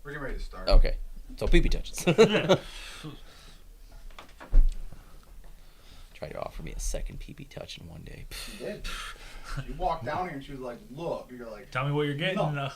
We're getting ready to start. Okay. So pee-pee touches. Tried to offer me a second pee-pee touch in one day. You did. You walked down here and she was like, look. You're like, Tell me what you're getting. No. No.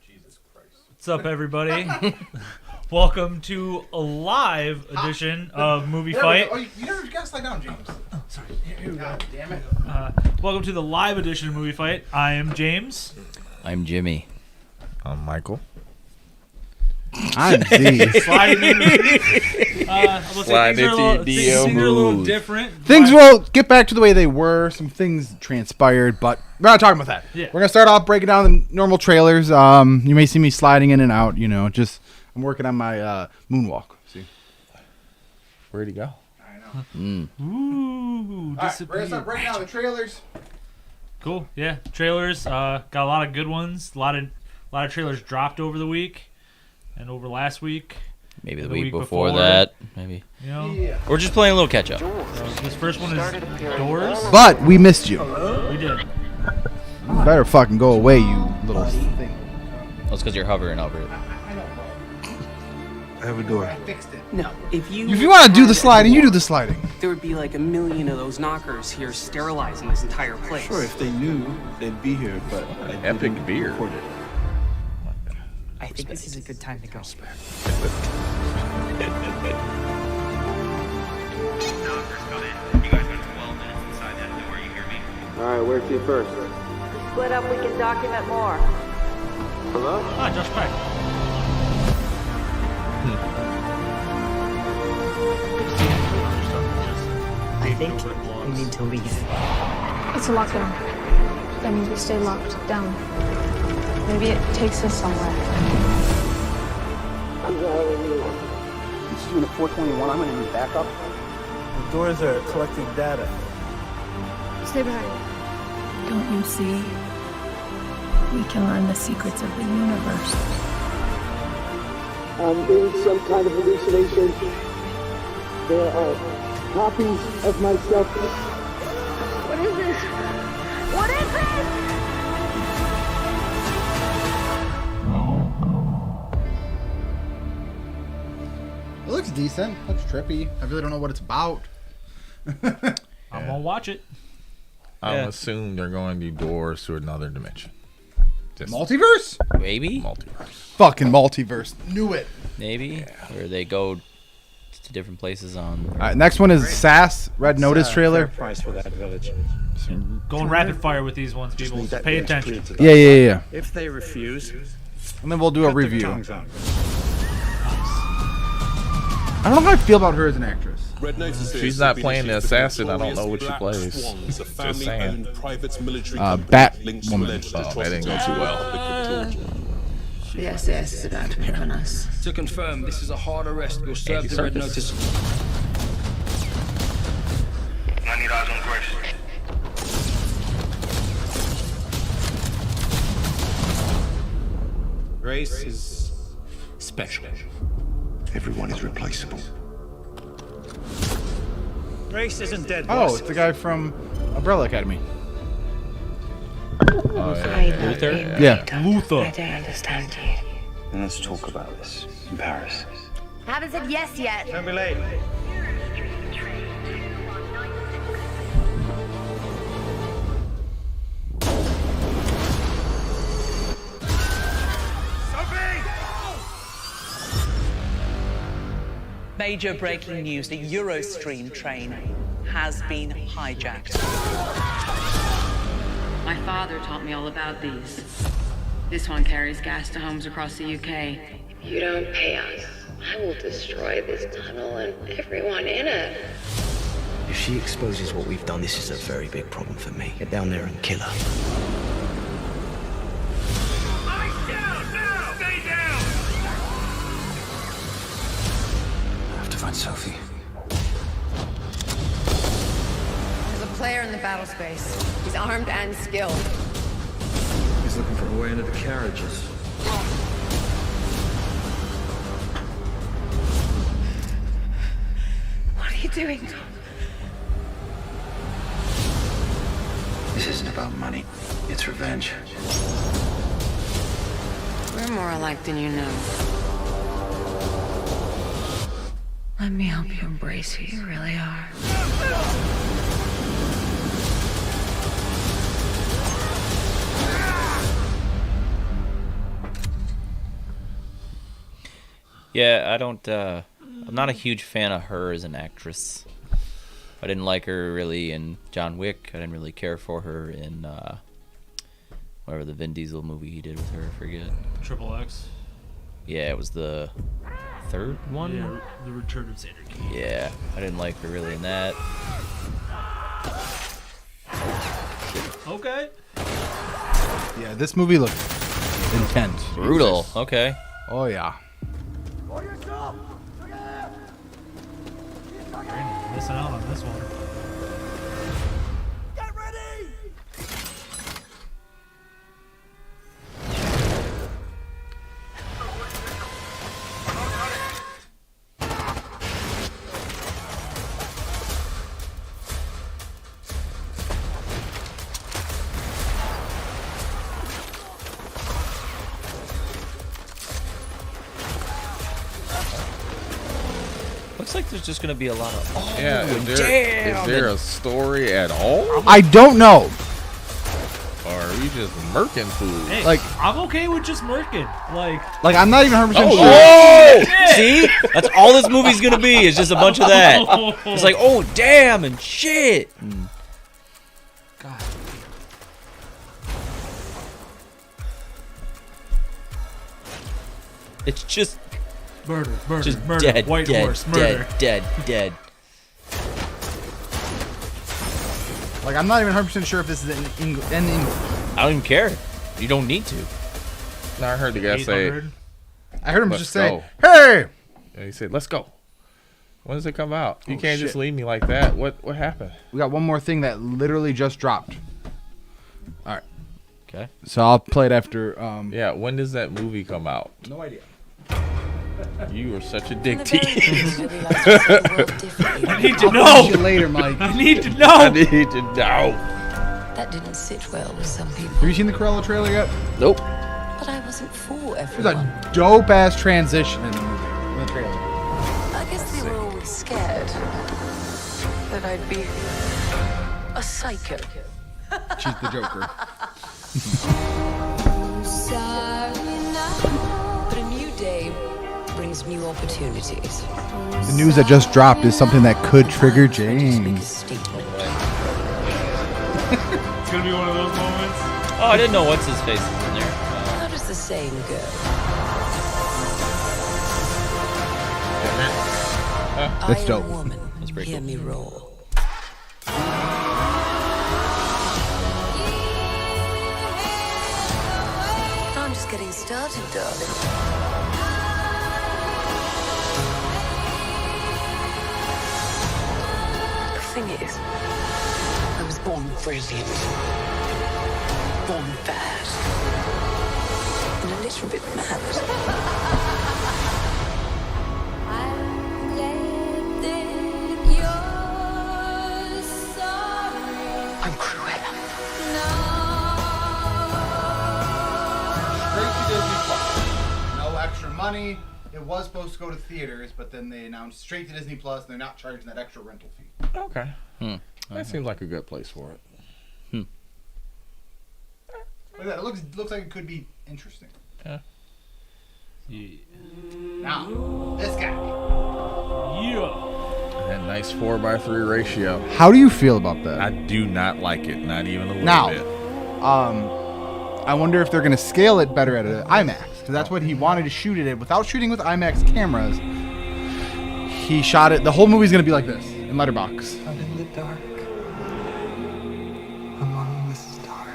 Jesus Christ. What's up, everybody? Welcome to a live edition of Movie There we Fight. go. Oh, you never got to slide down, James. Oh, sorry. God damn it. Welcome to the live edition of Movie Fight. I am James. I'm Jimmy. I'm Michael. I'm Z. Sliding in. Slide into your things are a little moves. different. Things will get back to the way they were. Some things transpired, but we're not talking about that. Yeah. We're gonna start off breaking down the normal trailers. You may see me sliding in and out. You know, just I'm working on my moonwalk. See, Where'd he go? I know. Ooh, All right, we're going to start breaking down the trailers. Cool. Yeah. Trailers. Got a lot of good ones. A lot of trailers dropped over the week and over last week. Maybe the The week week before before. that. Maybe. You know. Yeah. We're just playing a little catch-up. So this first one is Doors. but we missed you. We did. You better fucking go away, you little thing. That's because you're hovering over it. I know, bro. I have a door. I fixed it. No, if you want to do the had sliding, it, you do the sliding. There would be like 1 million of those knockers here sterilizing this entire place. Sure, if they knew, they'd be here, but I Epic didn't beer. record it. I think this is a good time to go. Alright, where to first? Split up, we can document more. Hello? Ah, Josh Peck. I think we need to leave. It's a lockdown. That means we stay locked down. Maybe it takes us somewhere. This is unit 421. I'm gonna need backup. The doors are collecting data. Stay behind. Don't you see? We can learn the secrets of the universe. I'm in some kind of hallucination. There are copies of myself. What is this? What is this? It looks decent. Looks trippy. I really don't know what it's about. I'm gonna watch it. I Yeah. assume they're going to do doors to another dimension. Just Multiverse? Maybe? multiverse. Fucking multiverse. Knew it. Maybe. Or they go to different places on... All right, next one is SAS Red Notice trailer. Price for that village. Going rapid fire with these ones, people. So pay attention. Yeah. If they refuse, And then we'll do a cut their review. tongues out. I don't know how I feel about her as an actress. She's not playing the assassin. I don't know what she plays. Just saying. Batwoman. Oh, that didn't go too well. The SAS is about to pick on us. To confirm, this is a hard arrest. You'll serve Andy the red Serkis. notice. I need eyes on Grace. Grace is special. Everyone is replaceable. Grace isn't dead. Oh, it's the guy from Umbrella Academy. Oh, yeah. Luther? Yeah. Luther. don't understand you. And let's talk about this in Paris. Haven't said yes yet. Don't be late. Major breaking news: the Eurostream train has been hijacked. My father taught me all about these. This one carries gas to homes across the UK. If you don't pay us, I will destroy this tunnel and everyone in it. If she exposes what we've done, this is a very big problem for me. Get down there and kill her. Stay down! I have to find find Sophie? There's a player in the battle space. He's armed and skilled. He's looking for a way into the carriages. What are you doing? This isn't about money. It's revenge. We're more alike than you know. Let me help you embrace who you really are. Yeah, I don't. I'm not a huge fan of her as an actress. I didn't like her really in John Wick. I didn't really care for her in whatever the Vin Diesel movie he did with her. I forget. Triple X. Yeah, it was the third one. Yeah, the Return of Xander Cage. Yeah, I didn't like her really in that. Okay. Yeah, this movie looked intense. Brutal. Okay. Oh yeah. Brandon's missing out on this one. Looks like there's just gonna be a lot of. Oh, Yeah, is damn! there a story at all? I don't know. Or are we just murking food? Hey, Like- I'm okay with just murking. Like, I'm not even 100% sure. Oh! See? That's all this movie's gonna be. Is just a bunch of that. It's like, oh damn and shit. God. It's just Murder, just murder, dead, white dead, horse, murder. dead. I'm not even 100% sure if this is in English. I don't even care. You don't need to. No, I heard the guy say, 800. I heard him Let's just say, go. "Hey!" and he said, "Let's go." When does it come out? You Oh, can't just shit. leave me like that. What happened? We got one more thing that literally just dropped. All right. Okay. So I'll play it after. Yeah, when does that movie come out? No idea. You are such a dick teeth. I need to I'll know. see you later, Mike. I need to I know. need to know. That didn't sit well with some people, Have you seen the Cruella trailer yet? Nope. but I wasn't for There's everyone. a dope ass transition in the movie. In the trailer. I guess they were always scared that I'd be a psycho. She's the Joker. But a new day brings new opportunities. The news that just dropped is something that could trigger James. Statement. It's gonna be one of those moments. Oh, I didn't know what's his face is in there. How does the saying go? That's I dope. am a woman. That's pretty Hear cool. me roar. I'm just getting started, darling. The thing is, I was born brilliant, born bad, and a little bit mad. I'm Cruella. Straight to Disney Plus. No extra money. It was supposed to go to theaters, but then they announced straight to Disney Plus. And they're not charging that extra rental fee. Okay. That seems like a good place for it. Look at that. It looks like it could be interesting. Yeah. Now, this guy. Yeah. That nice 4:3 ratio. How do you feel about that? I do not like it, not even a little Now, bit. I wonder if they're going to scale it better at an IMAX. Because that's what he wanted to shoot it at. Without shooting with IMAX cameras, he shot it. The whole movie's going to be like this in letterbox. Out in the dark, among the stars,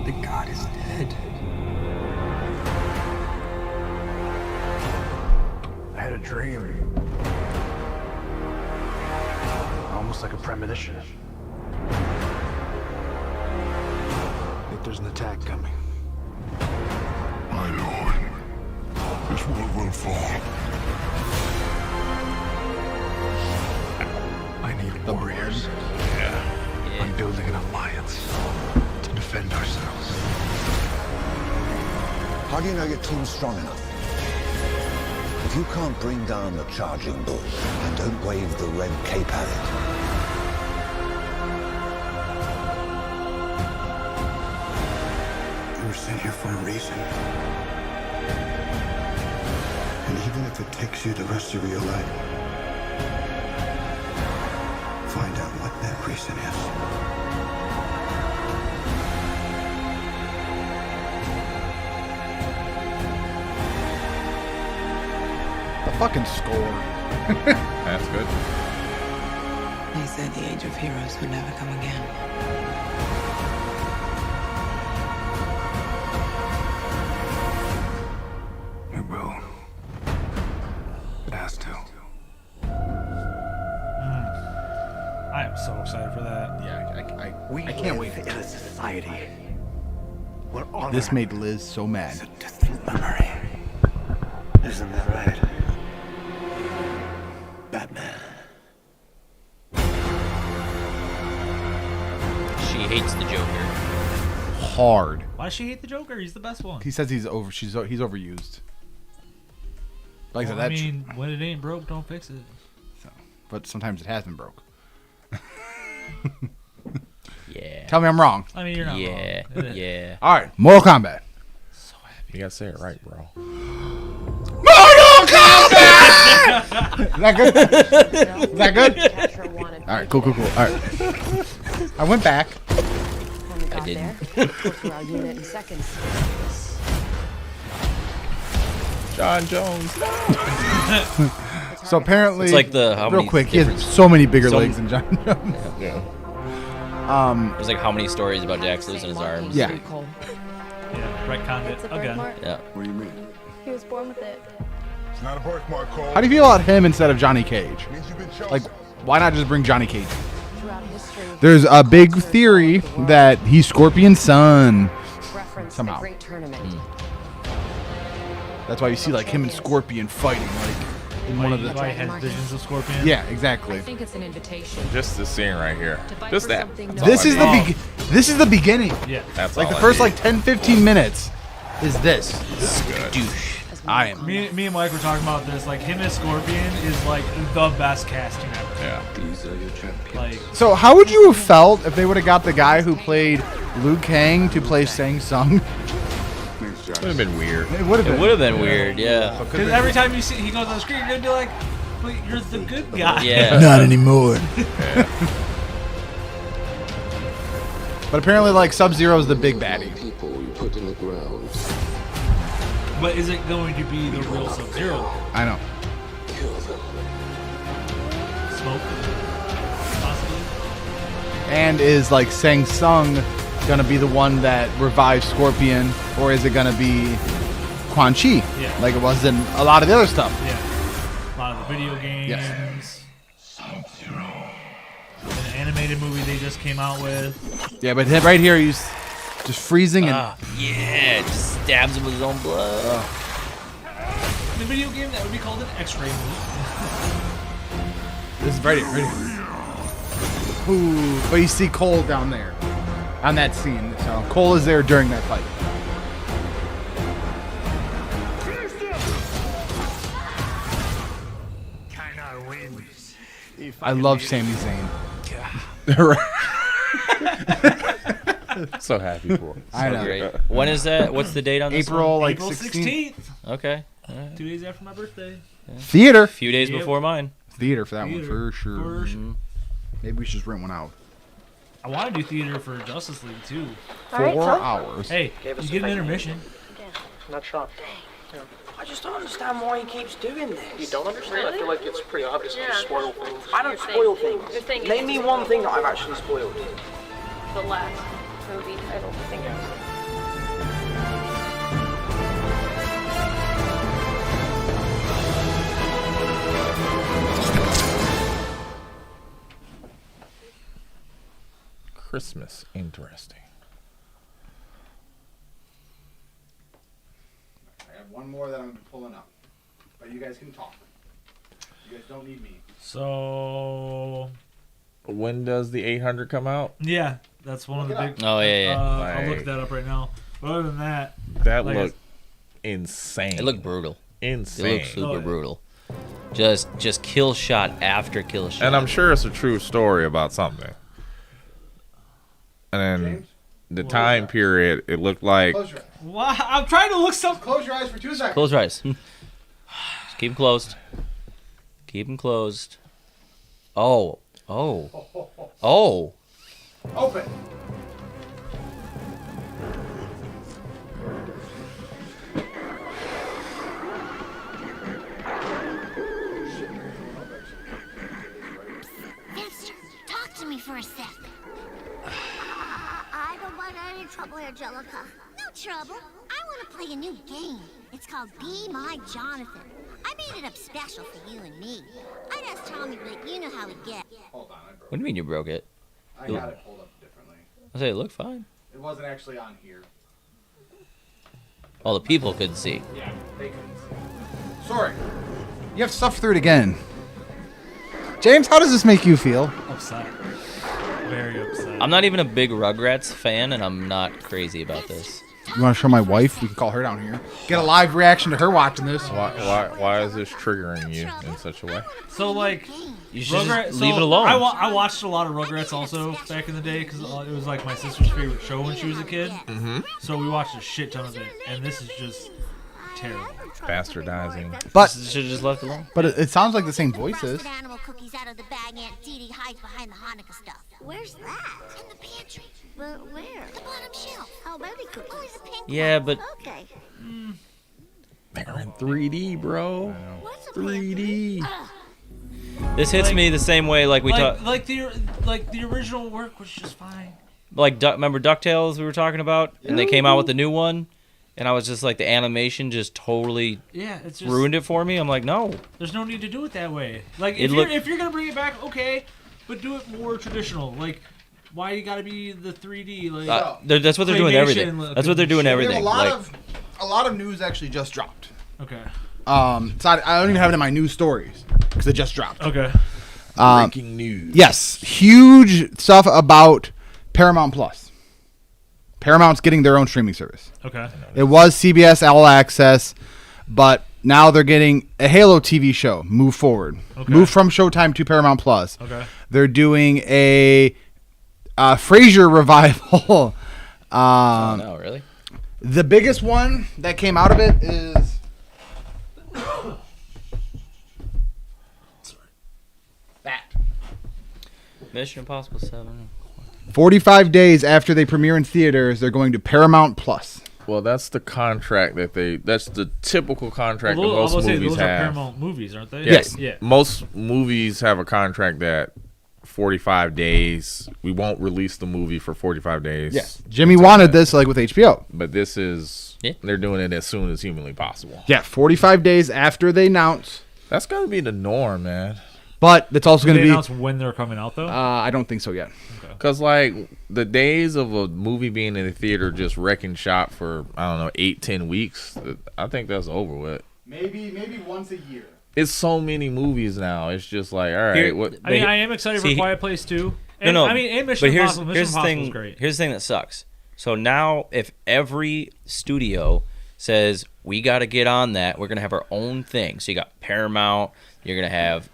the god is dead. dream. Almost like a premonition. I think there's an attack coming. My lord, this world will fall. I need warriors. I'm building an alliance to defend ourselves. How do you know your team's strong enough? If you can't bring down the charging bull and don't wave the red cape at it, you were sent here for a reason. And even if it takes you the rest of your life, find out what that reason is. The fucking score. That's good. They said the age of heroes would never come again. It will. It has to. I am so excited for that. Yeah, We I can't wait. live in a society where honor This made Liz so mad. is a distant memory. Isn't that right? Batman. She hates the Joker. Hard. Why does she hate the Joker? He's the best one. He says he's overused. Like Well, I I said, mean, when it ain't broke, don't fix it. but sometimes it has been broke. Yeah. Tell me I'm wrong. I mean, you're not Yeah. wrong. It is. Yeah. All right, Mortal Kombat. You gotta say it right, bro. Mortal Kombat! Is that good? Is that good? All right, cool. All right. I went back. I didn't. John Jones. So apparently, It's like the how real many quick, he has different- so many bigger so- legs than John Jones. Yeah. There's like how many stories about Jax losing his arms? Yeah. Yeah, retconned it again. Yeah. What do you mean? He was born with it. It's not a birthmark, Cole. How do you feel about him instead of Johnny Cage? Means you've been chosen. Like, why not just bring Johnny Cage? There's a big theory that he's Scorpion's son. Somehow. That's why you see like him and Scorpion fighting like in one of the. Why he has visions of Scorpion? Yeah, exactly. I think it's an invitation. Just the scene right here. Just that. This is the this is the beginning. Yeah. That's Like all the I first need. like 10-15 minutes is this. Douche. I am. Me and Mike were talking about this. Like him as Scorpion is like the best casting ever. Yeah. These are your champions. Like So how would you have felt if they would have got the guy who played Liu Kang to play Shang Tsung? Would have been weird. It would have It been. would have been weird, yeah. because every time you see he goes on the screen, you're gonna be like, "But you're the good guy." Yeah. Not anymore. But apparently, like Sub-Zero is the big baddie. People you put in the ground. But is it going to be the real Sub-Zero? I know. Kill them. Smoke, possibly. And is like Shang Tsung gonna be the one that revives Scorpion, or is it gonna be Quan Chi, Yeah. like it was in a lot of the other stuff? Yeah. A lot of the video games. Yes. An animated movie they just came out with. Yeah, but right here he's just freezing and Yeah, just stabs him with his own blood. The video game that would be called an X-ray movie. this is right here, right here. Ooh, but you see Cole down there on that scene. So Cole is there during that fight. I love Sami Zayn. So happy for him. I know. Great. When is that? What's the date on this April one? like April 16th. 16th. Okay. All right. 2 days after my birthday. Theater. A few days Yep. before mine. Theater for that one Theater. for sure. For sure. Maybe we should just rent one out. I want to do theater for Justice League too. 4 hours. Hey, you get an intermission. Not shocked. I just don't understand why he keeps doing this. You don't understand? I feel like it's pretty obvious to spoil things. I don't spoil things. Name me one thing that I've actually spoiled. The last movie title. I think. Christmas. Interesting. I have one more that I'm pulling up, but you guys can talk. You guys don't need me. So when does the 800 come out? yeah, that's one of the big. Oh, yeah. I'll look that up right now. But other than that, That like looked insane. It looked brutal. Insane. It looked super brutal. Just kill shot after kill shot. And I'm sure it's a true story about something. And then the time period, it looked like. Close your eyes. Wow, I'm trying to look something. Close your eyes for 2 seconds. Close your eyes. Just keep them closed. Keep them closed. Oh. Open. Mister, talk to me for a sec. I don't want any trouble, Angelica. No trouble. I want to play a new game. It's called Be My Jonathan. I made it up special for you and me. I'd ask Tommy, but you know how he gets. Hold on, I broke What do you mean you broke it? I got it pulled up differently. I say it looked fine. It wasn't actually on here. All the people could see. Yeah, they couldn't see. Sorry. You have to suffer through it again. James, how does this make you feel? Upset. Very upset. I'm not even a big Rugrats fan, and I'm not crazy about this. You want to show my wife? We can call her down here. Get a live reaction to her watching this. Why is this triggering you in such a way? So like, You should Rugrats, just leave it alone. I watched a lot of Rugrats also back in the day because it was like my sister's favorite show when she was a kid. Mm-hmm. So we watched a shit ton of it, and this is just terrible. Bastardizing. But should have just left it alone. But it sounds like the same voices. Animal cookies out of the bag Aunt Dee Dee hides behind the Hanukkah stuff. Where's that? In the pantry. Where? The bottom shelf. How many cookies? Only the pink Yeah, one. but Okay. They're in 3D, bro. 3D. this hits me the same way like we talked. Like the original work was just fine. Like remember DuckTales we were talking about, and they came out with the new one, and I was just like the animation just totally It's just ruined it for me. I'm like, no. There's no need to do it that way. Like It if you're gonna bring it back, okay, but do it more traditional. Like why you gotta be the 3D? Like that's what they're doing everything. That's what they're doing We have everything. a lot of news actually just dropped. Okay. So I don't even have it in my news stories because it just dropped. Okay. Breaking news. Yes, huge stuff about Paramount Plus. Paramount's getting their own streaming service. Okay. It was CBS All Access, but now they're getting a Halo TV show. Move forward. Okay. Move from Showtime to Paramount Plus. Okay. They're doing a Frasier revival. No, really? The biggest one that came out of it is that. Mission Impossible 7. 45 days after they premiere in theaters, they're going to Paramount Plus. Well, that's the contract that's the typical contract Well, that most movies those have. are Paramount movies, aren't they? Yes. Yeah. Most movies have a contract that 45 days. We won't release the movie for 45 days. Yes. Jimmy wanted this like with HBO. But this is they're doing it as soon as humanly possible. Yeah, 45 days after they announce. That's going to be the norm, man. But it's also going to Did be they announce when they're coming out though? I don't think so yet. Because, like, the days of a movie being in the theater just wrecking shop for, I don't know, 8-10 weeks, I think that's over with. Maybe once a year. It's so many movies now. It's just like, all right. Here- what? I mean, I am excited for Quiet Place 2. And, No. I mean, and Mission but here's, Impossible. here's Mission the Impossible is thing. great. Here's the thing that sucks. So now, if every studio says we got to get on that, we're gonna have our own thing. So you got Paramount. You're gonna have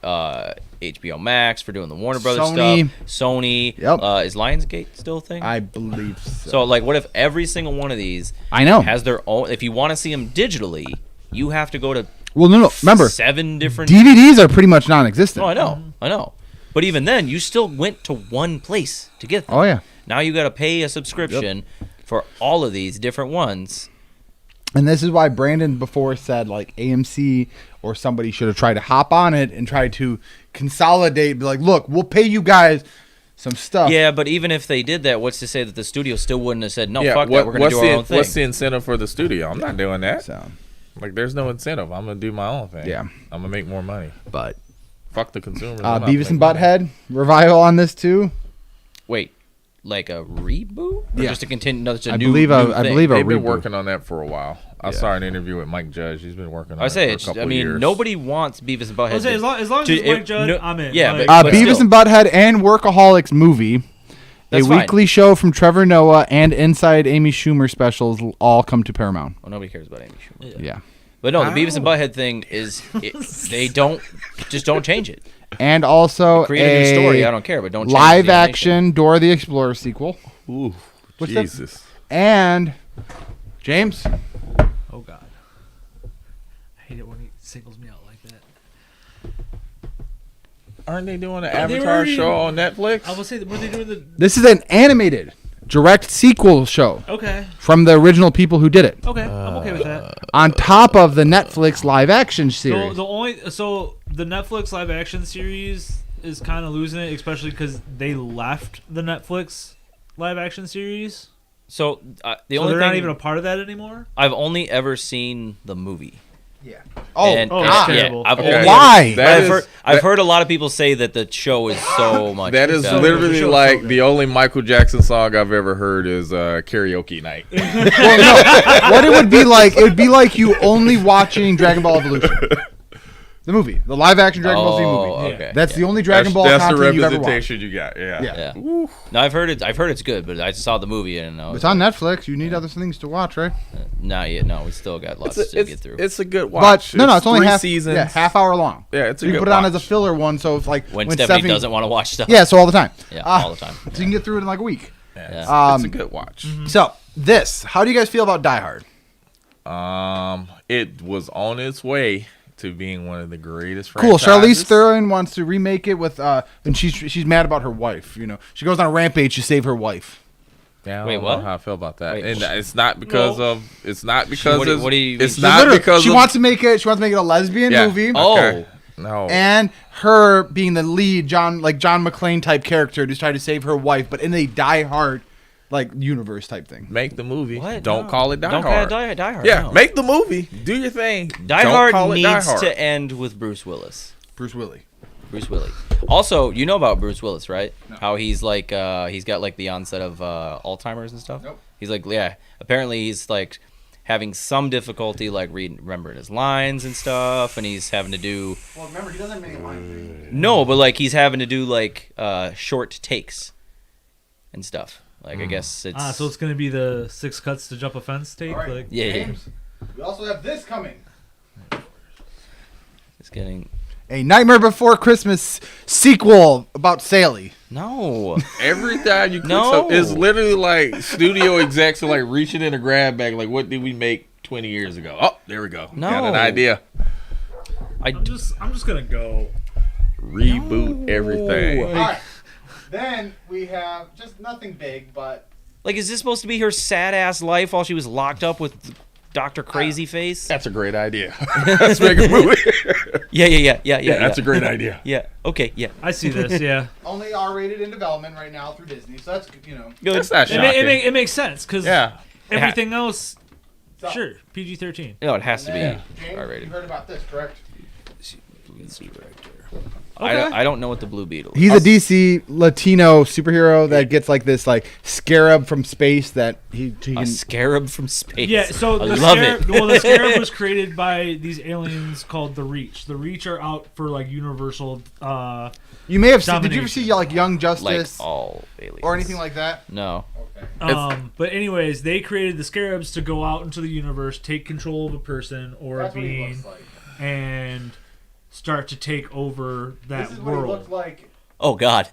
HBO Max for doing the Warner Brothers Sony. stuff. Sony. Yep. Is Lionsgate still a thing? I believe so. So like, what if every single one of these I know. has their own? If you want to see them digitally, you have to go to Well, no. Remember, 7 different DVDs are pretty much non-existent. Oh, I know. But even then, you still went to one place to get them. Oh, yeah. Now you got to pay a subscription for all of these different ones. And this is why Brandon before said like AMC or somebody should have tried to hop on it and try to consolidate. Be like, look, we'll pay you guys some stuff. Yeah, but even if they did that, what's to say that the studio still wouldn't have said, no, Yeah, fuck that, we're going to do our own thing. What's the incentive for the studio? I'm not doing that. So, like, there's no incentive. I'm going to do my own thing. Yeah. I'm going to make more money. But fuck the consumers. I'm not Beavis and making money. Butthead revival on this too. Wait, like a reboot? Or Yeah. just to continue? No, it's a I new. believe new I thing? believe a They've been reboot. working on that for a while. I saw an interview with Mike Judge. He's been working on I it say for a it's. couple I mean, years. nobody wants Beavis and Butthead. I was saying, as long as it's Mike Judge, I'm in. Yeah, Like- but Beavis still. and Butthead and Workaholics movie, That's a fine. weekly show from Trevor Noah and Inside Amy Schumer specials all come to Paramount. Well, nobody cares about Amy Schumer. Yeah. But no, the Beavis and Butthead thing is they don't change it. And also Create a new story. I don't care, but don't change live the animation. action Dora the Explorer sequel. Ooh, What's that? Jesus. And James. Oh God, I hate it when he singles me out like that. Aren't they doing an They Avatar already- show on Netflix? I will say, were they doing the? This is an animated direct sequel show. Okay. From the original people who did it. Okay, I'm okay with that. On top of the Netflix live action series. The Netflix live action series is kind of losing it, especially because they left the Netflix live action series. So the So only they're thing not even a part of that anymore. I've only ever seen the movie. Yeah. Oh, and, God. yeah, terrible. I've Okay. only Why? But I've heard a lot of people say that the show is so much. That is better. literally show's like so good. the only Michael Jackson song I've ever heard is Karaoke Night. Well, no. What it would be like you only watching Dragon Ball Evolution. The movie. The live action Dragon Ball Z movie. Oh, okay. That's the only Dragon Ball That's the content you ever watched. representation you got. Yeah. Yeah. Yeah. No, I've heard it's good, but I saw the movie and I was It's on Netflix. You need other things to watch, right? not yet. No, we still got lots to get through. It's a good watch. But no, it's only 3 half seasons. Yeah, half hour long. Yeah, it's a you good can put it on watch. as a filler one, so it's like when Stephanie doesn't want to watch stuff. Yeah, so all the time. Yeah, all the time. So you can get through it in like a week. Yeah. It's a good watch. So how do you guys feel about Die Hard? It was on its way to being one of the greatest Cool. franchises. Charlize Theron wants to remake it with and she's mad about her wife. You know, she goes on a rampage to save her wife. Yeah, I Wait, don't what? know how I feel about that. Wait, and sh- it's not because No. of. It's not because What do- of. what do you It's mean? not Literally, because she of, wants to make it. She wants to make it a lesbian yeah, movie. okay. Oh. No. And her being the lead, John McClane type character, just trying to save her wife, but in a Die Hard like universe type thing. Make the movie. What? Don't No. call it Die Don't call Hard. it Die Hard. Yeah, no. make the movie. Do your thing. Die Don't Hard call it Die needs Hard. to end with Bruce Willis. Bruce Willis. Bruce Willis. Also, you know about Bruce Willis, right? No. How he's like, he's got like the onset of Alzheimer's and stuff. Nope. He's like, yeah. Apparently, he's like having some difficulty like remembering his lines and stuff, and he's having to do. Well, remember, he doesn't have many lines. No, but like he's having to do like short takes and stuff. Like I guess it's. So it's gonna be the 6 cuts to jump a fence take. All right. Like, Yeah, yeah. James, we also have this coming. It's getting. A Nightmare Before Christmas sequel about Sally. No. Every time you click No. something, it's literally like studio execs are like reaching in a grab bag, like, what did we make 20 years ago? Oh, there we go. No. Got an idea. I'm just gonna go. Reboot everything. All right. Then we have just nothing big, but Like, is this supposed to be her sad ass life while she was locked up with Dr. Crazy Face? That's a great idea. Let's make a movie. Yeah. That's a great idea. Yeah. Okay. Yeah. I see this. Yeah. only R-rated in development right now through Disney. So that's Good. That's not It, shocking. it makes sense because Yeah. everything else, So, sure, PG-13. No, it has to be James, you R-rated. heard about this, correct? I don't know what the Blue Beetle is. He's a DC Latino superhero that gets like this like scarab from space that he A can. scarab from space. Yeah, so I the love scarab, it. well, the scarab was created by these aliens called the Reach. The Reach are out for like universal. You may have seen. Did you ever domination. see like Young like Justice all aliens. or anything like that? No. But anyways, they created the scarabs to go out into the universe, take control of a person or That's a what he being, looks like. and start to take over that This is what he world. looked like. Oh God.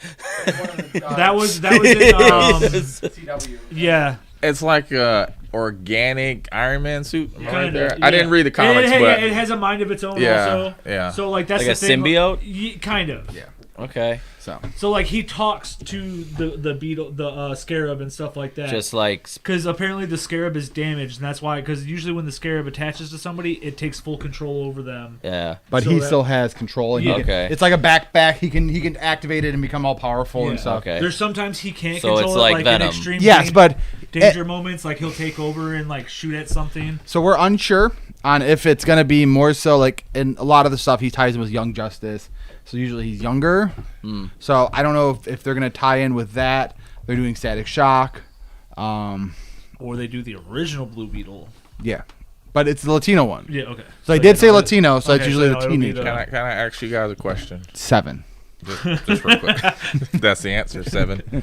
in one of the, That was in CW. yeah. It's like a organic Iron Man suit. Am I right Kinda, there? I didn't read the comics, it, but it has a mind of its own Yeah, also. yeah. So like that's Like the a thing. symbiote? Kind of. Yeah. Okay. So like he talks to the beetle, the scarab and stuff like that. Just like because apparently the scarab is damaged, and that's why. Because usually when the scarab attaches to somebody, it takes full control over them. yeah. but So he that- still has control. And he Okay. can, it's like a backpack. He can activate it and become all powerful and Yeah. stuff. Okay. There's sometimes he can't So control it's it, like like in Venom. extreme Yes, but danger moments, like he'll take over and like shoot at something. So we're unsure on if it's gonna be more so like in a lot of the stuff he ties in with Young Justice. So usually he's younger. So I don't know if they're gonna tie in with that. They're doing Static Shock. Or they do the original Blue Beetle. Yeah. But it's the Latino one. Yeah, okay. So I did say Latino, so that's usually the teenager. Can I ask you guys a question? 7. Just real quick. That's the answer, 7.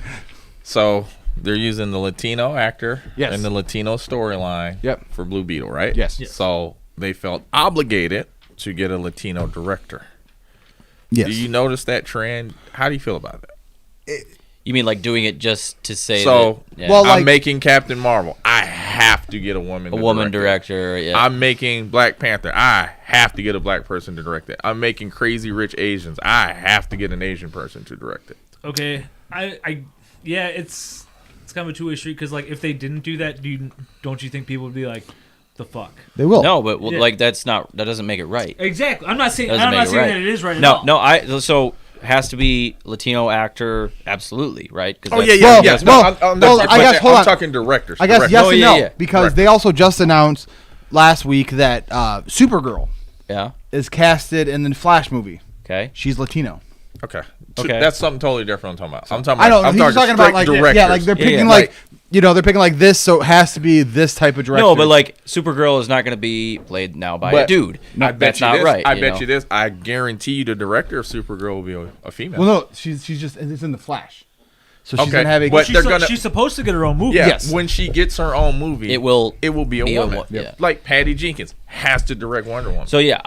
So they're using the Latino actor and the Latino storyline for Blue Beetle, right? Yes. So they felt obligated to get a Latino director. Yes. Do you notice that trend? How do you feel about that? You mean like doing it just to say So, that, well, I'm making Captain Marvel. I have to get a woman. a woman director? Yeah. I'm making Black Panther. I have to get a black person to direct it. I'm making Crazy Rich Asians. I have to get an Asian person to direct it. Okay, yeah, it's kind of a two-way street because like if they didn't do that, don't you think people would be like, the fuck? They will. No, but like that doesn't make it right. Exactly. I'm not saying Doesn't make it right. that it is right at all. No. So has to be Latino actor, absolutely, right? Oh that's- yeah. I guess hold on. I'm talking directors. I guess yes and no because Directors. they also just announced last week that Supergirl is casted in the Flash movie. Okay. She's Latino. Okay. Okay. That's something totally different. I'm talking about. I know. I'm He's talking about like directors. yeah, like they're picking like they're picking like this, so it has to be this type of director. No, but like Supergirl is not going to be played now by a dude. I bet That's you not this, right. I bet you this. I guarantee you, the director of Supergirl will be a female. Well, no, she's just it's in the Flash, so she's Okay, gonna have a. but they're gonna. She's supposed to get her own movie. Yeah, Yes. when she gets her own movie, It will be a woman. yeah. Like Patty Jenkins has to direct Wonder Woman. So yeah,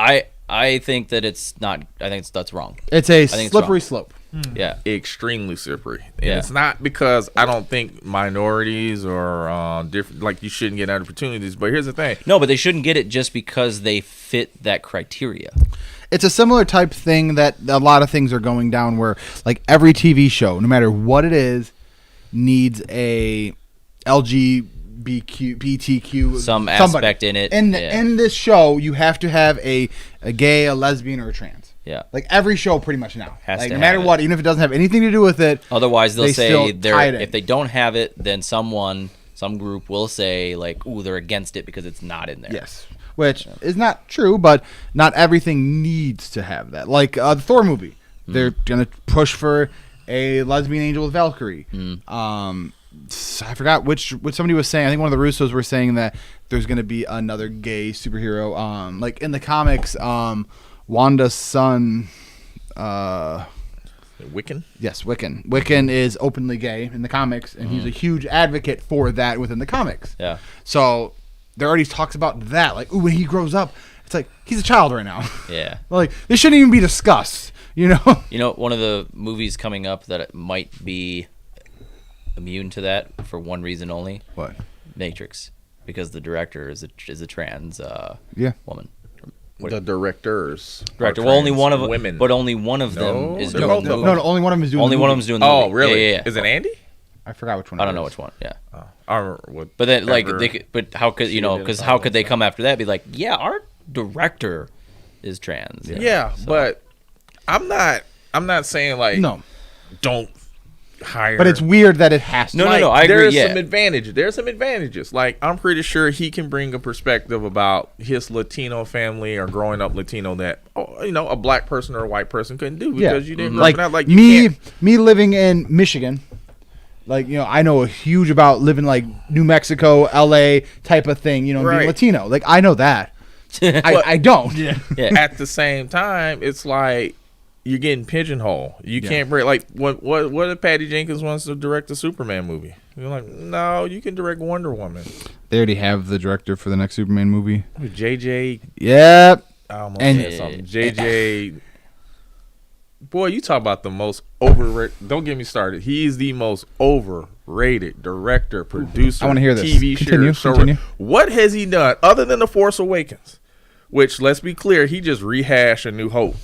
I think that it's not. I think that's wrong. It's a I think slippery it's wrong. slope. Yeah. Extremely slippery. And Yeah. it's not because I don't think minorities or different, like you shouldn't get opportunities. But here's the thing. No, but they shouldn't get it just because they fit that criteria. It's a similar type thing that a lot of things are going down where like every TV show, no matter what it is, needs a LGBTQ Some somebody. aspect in it. In yeah. in this show, you have to have a gay, a lesbian, or a trans. Yeah. Like every show, pretty much now. Has Like to no matter have it. what, even if it doesn't have anything to do with it. Otherwise, they'll say still tie it in. if they don't have it, then some group will say like, "Ooh, they're against it because it's not in there." Yes, which is not true, but not everything needs to have that. Like the Thor movie, they're gonna push for a lesbian angel with Valkyrie. I forgot which somebody was saying. I think one of the Russos were saying that there's gonna be another gay superhero. Like in the comics, Wanda's son. Wiccan? Yes, Wiccan. Wiccan is openly gay in the comics, and he's a huge advocate for that within the comics. Yeah. So there already talks about that. Like, ooh, when he grows up, it's like he's a child right now. Yeah. Like this shouldn't even be discussed. You know. You know, one of the movies coming up that might be immune to that for one reason only. What? Matrix, because the director is a trans woman. The directors. Director. are Well, only trans one of women. But only one of them is they're doing both the of movie. them. No, only one of them is doing. Only the one of movie. them's doing the Oh, movie. really? Yeah. Is it Andy? I forgot which one. I don't know which one. Yeah. But then like they could, but how could because how could they come after that? Be like, yeah, our director is trans. Yeah, but I'm not saying like don't hire. But it's weird that it has to. No, I agree. There's Yeah. some advantages. There's some advantages. Like I'm pretty sure he can bring a perspective about his Latino family or growing up Latino that a black person or a white person couldn't do because you didn't grow up like you can't. me living in Michigan. Like, I know a huge about living like New Mexico, LA type of thing, being Latino. Like, I know that. I don't. Yeah. At the same time, it's like you're getting pigeonholed. You can't break. Like, what if Patty Jenkins wants to direct a Superman movie? You're like, no, you can direct Wonder Woman. They already have the director for the next Superman movie. JJ. Yep. I almost said something. JJ. Boy, you talk about the most overrated. Don't get me started. He's the most overrated director, producer, I wanna hear this. TV Continue. show. What has he done other than The Force Awakens? Which, let's be clear, he just rehashed A New Hope.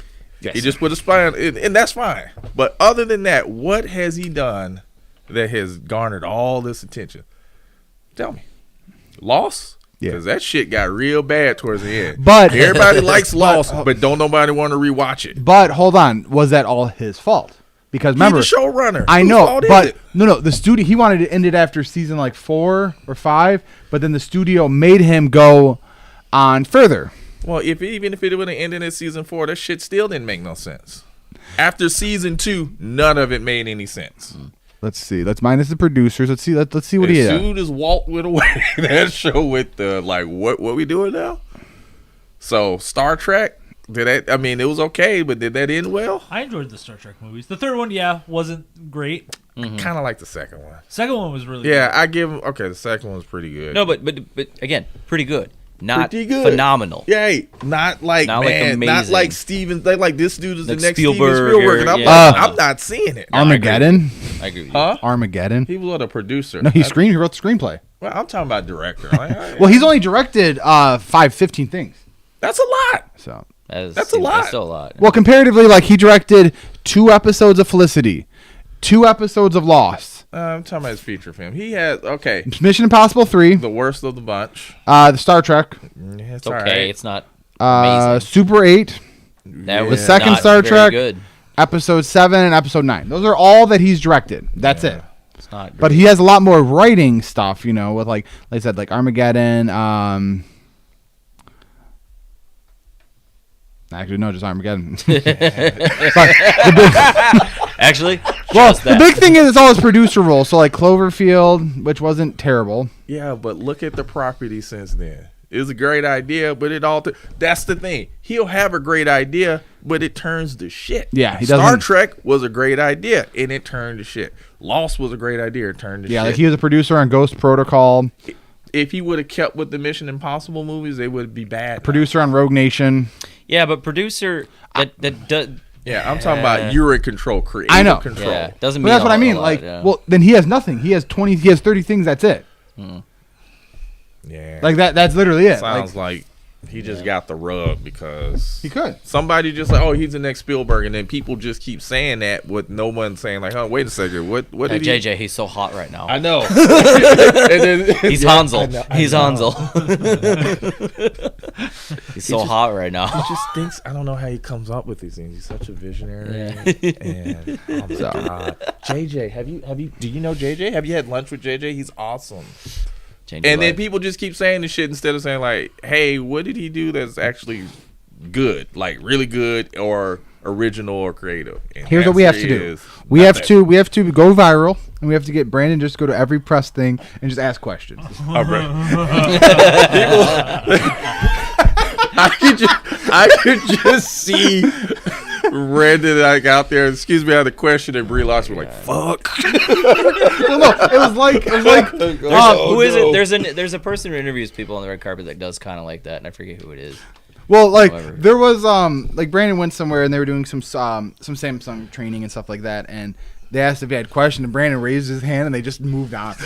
Yes. He just put a spy on it, and that's fine. But other than that, what has he done that has garnered all this attention? Tell me. Lost? Yeah. Because that shit got real bad towards the end. But everybody likes Lost, but don't nobody want to rewatch it. But hold on, was that all his fault? Because remember, He's the showrunner. I Whose know, fault is but it? no, the studio, he wanted to end it after season like 4 or 5, but then the studio made him go on further. Well, even if it would have ended in season 4, that shit still didn't make no sense. After season 2, none of it made any sense. Let's see. Let's minus the producers. Let's see. Let's see what he As is. soon as Walt went away, that show with the like, what we doing now? So Star Trek. Did that? I mean, it was okay, but did that end well? I enjoyed the Star Trek movies. The third one, wasn't great. Kind of like the second one. Second one was really Yeah, good. I give him. Okay, the second one's pretty good. No, but again, pretty good. Not Pretty good. phenomenal. Yeah, not like Not like man, not amazing. like Steven. They like this dude is Like the next Spielberg Steven Spielberg, and I'm, or- I'm not seeing it. Armageddon. I agree with you. Huh? Armageddon. He was a producer. No, he wrote the screenplay. Well, I'm talking about director. Like, Well, he's only directed 15 things. that's a lot. So That's a lot. That's still a lot. well, comparatively, like he directed 2 episodes of Felicity, 2 episodes of Lost, I'm talking about his feature film. He has Mission Impossible 3, the worst of the bunch. the Star Trek, Yeah, It's okay. all right. It's not amazing. Super 8, That the was second not Star very Trek, good. Episode 7, and Episode 9. Those are all that he's directed. That's it. It's not. But he has a lot more writing stuff, with like I said, like Armageddon. Actually, no, just Armageddon. Actually, well, just the that. big thing is it's all his producer role. So like Cloverfield, which wasn't terrible. Yeah, but look at the property since then. It was a great idea, but it all. That's the thing. He'll have a great idea, but it turns to shit. Yeah, he Star doesn't- Trek was a great idea, and it turned to shit. Lost was a great idea, it turned to Yeah, shit. like he was a producer on Ghost Protocol, If he would have kept with the Mission Impossible movies, they would be bad. producer on Rogue Nation. Yeah, but producer that does. Yeah, I'm talking about you're in control, creative I know. control. Yeah, doesn't But mean that's what I mean. a lot, Like, yeah. well, then he has nothing. He has 30 things. That's it. Yeah. Like that. That's literally it. Sounds like he just got the rub because He could. somebody just like, oh, he's the next Spielberg, and then people just keep saying that with no one saying like, oh, wait a second, what Hey, did he? JJ, he's so hot right now. I know. And then- He's Yeah, Hansel. I know. He's Hansel. He's so hot right now. He just thinks. I don't know how he comes up with these things. He's such a visionary. Yeah. And oh my god, JJ, have you? Do you know JJ? Have you had lunch with JJ? He's awesome. Change your And then life. people just keep saying this shit instead of saying like, hey, what did he do that's actually good, like really good or original or creative? And Here's the what we have to answer do. is We have nothing. to go viral, and we have to get Brandon just to go to every press thing and just ask questions. Oh, bro. I could just see Brandon like out there. Excuse me, I had a question, and Brie Larson was like, "Fuck." Well, no, it was like Who is it? There's a person who interviews people on the red carpet that does kind of like that, and I forget who it is. Well, like However. there was like Brandon went somewhere and they were doing some Samsung training and stuff like that, and they asked if he had questions, and Brandon raised his hand and they just moved on.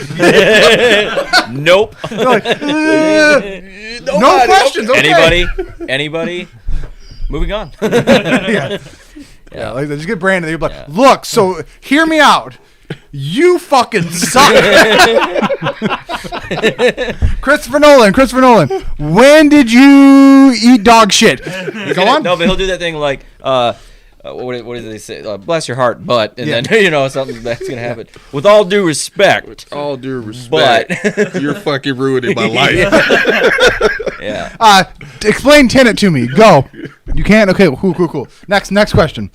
Nope. They're like, no questions. Okay. Anybody? Moving on. Yeah, like just get Brandon. They'd be like, look, so hear me out. You fucking suck. Christopher Nolan, when did you eat dog shit? Go on. No, but he'll do that thing like, what do they say? Bless your heart, but, and then, something that's going to happen. With all due respect. All due respect. But. You're fucking ruining my life. Yeah. Explain Tenet to me. Go. You can't? Okay, cool. Next question.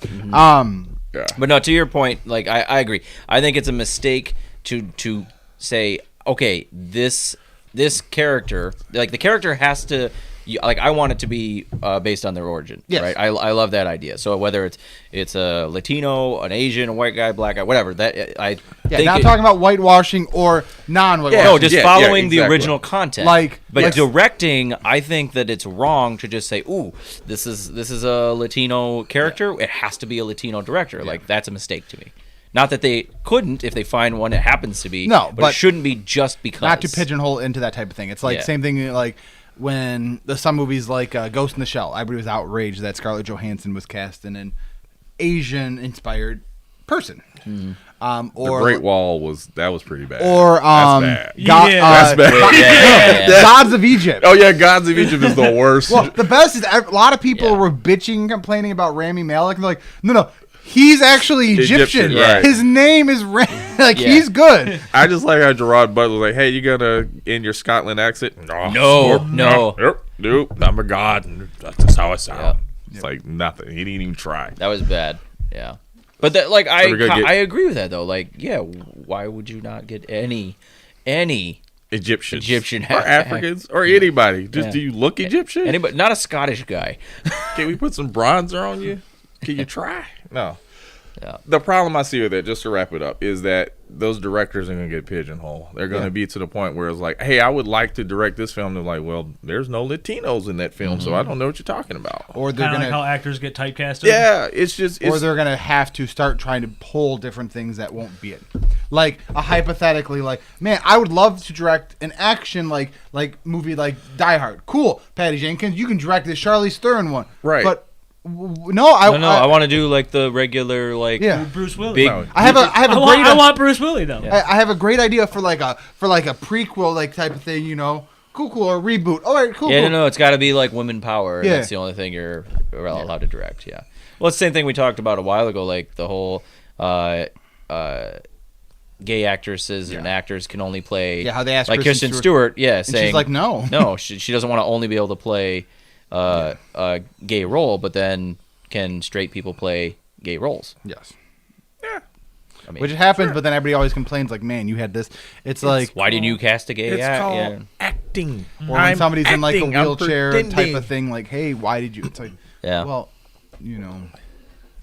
But no, to your point, like I agree. I think it's a mistake to say, okay, this character, like the character has to, like I want it to be based on their origin, right? I love that idea. So whether it's a Latino, an Asian, a white guy, black guy, whatever, that I think not talking about whitewashing or non-whitewashing. no, just following the original content. But like directing, I think that it's wrong to just say, "Ooh, this is a Latino character. It has to be a Latino director." Like that's a mistake to me. Not that they couldn't if they find one that happens to be. No, but it shouldn't be just because. Not to pigeonhole into that type of thing. It's like same thing like when some movies like Ghost in the Shell, everybody was outraged that Scarlett Johansson was cast in an Asian-inspired person. Or Or the Great Wall was pretty bad. Or that's bad. That's bad. Gods of Egypt. Oh yeah, Gods of Egypt is the worst. Well, the best is a lot of people were bitching, complaining about Rami Malek, and they're like, no, he's actually Egyptian. Right. His name is he's good. I just like how Gerard Butler was like, "Hey, you gonna in your Scotland accent?" No. Nope. I'm a god. And that's how I sound. It's like nothing. He didn't even try. That was bad. Yeah. But that, like, I Are we gonna get- agree with that though. Like, yeah, why would you not get any Egyptians, Egyptian or Africans, or anybody? Just Yeah. do you look Egyptian? Anybody, not a Scottish guy. Can we put some bronzer on you? Can you try? No. Yeah. The problem I see with it, just to wrap it up, is that those directors are going to get pigeonholed. They're going to be to the point where it's like, hey, I would like to direct this film. They're like, well, there's no Latinos in that film, so I don't know what you're talking about. Or they're Kind of gonna, like how actors get typecasted. Yeah, it's just. or they're gonna have to start trying to pull different things that won't be it. Like hypothetically, like, man, I would love to direct an action like movie like Die Hard. Cool, Patty Jenkins, you can direct this Charlize Theron one, right? But no, I want to do like the regular like Bruce Willis. big. I have a great. I want Bruce Willis though. I have a great idea for like a prequel like type of thing, you know. Cool, or a reboot. All right, cool. Yeah, cool. no, it's got to be like women power. And Yeah. that's the only thing you're allowed to direct. Yeah. Well, it's the same thing we talked about a while ago. Like the whole gay actresses and actors can only play. Yeah, how they asked like Kristen Kristen Stewart. Yeah, and saying she's like, no, no, she doesn't want to only be able to play a gay role, but then can straight people play gay roles? Yes. Yeah. I mean, Which happens, but then everybody always complains like, man, you had this. It's like, why didn't you cast a gay? It's called yeah. acting. or when somebody's in like a acting, I'm wheelchair type pretending. of thing, like, hey, why did you? It's like, Yeah. well, you know.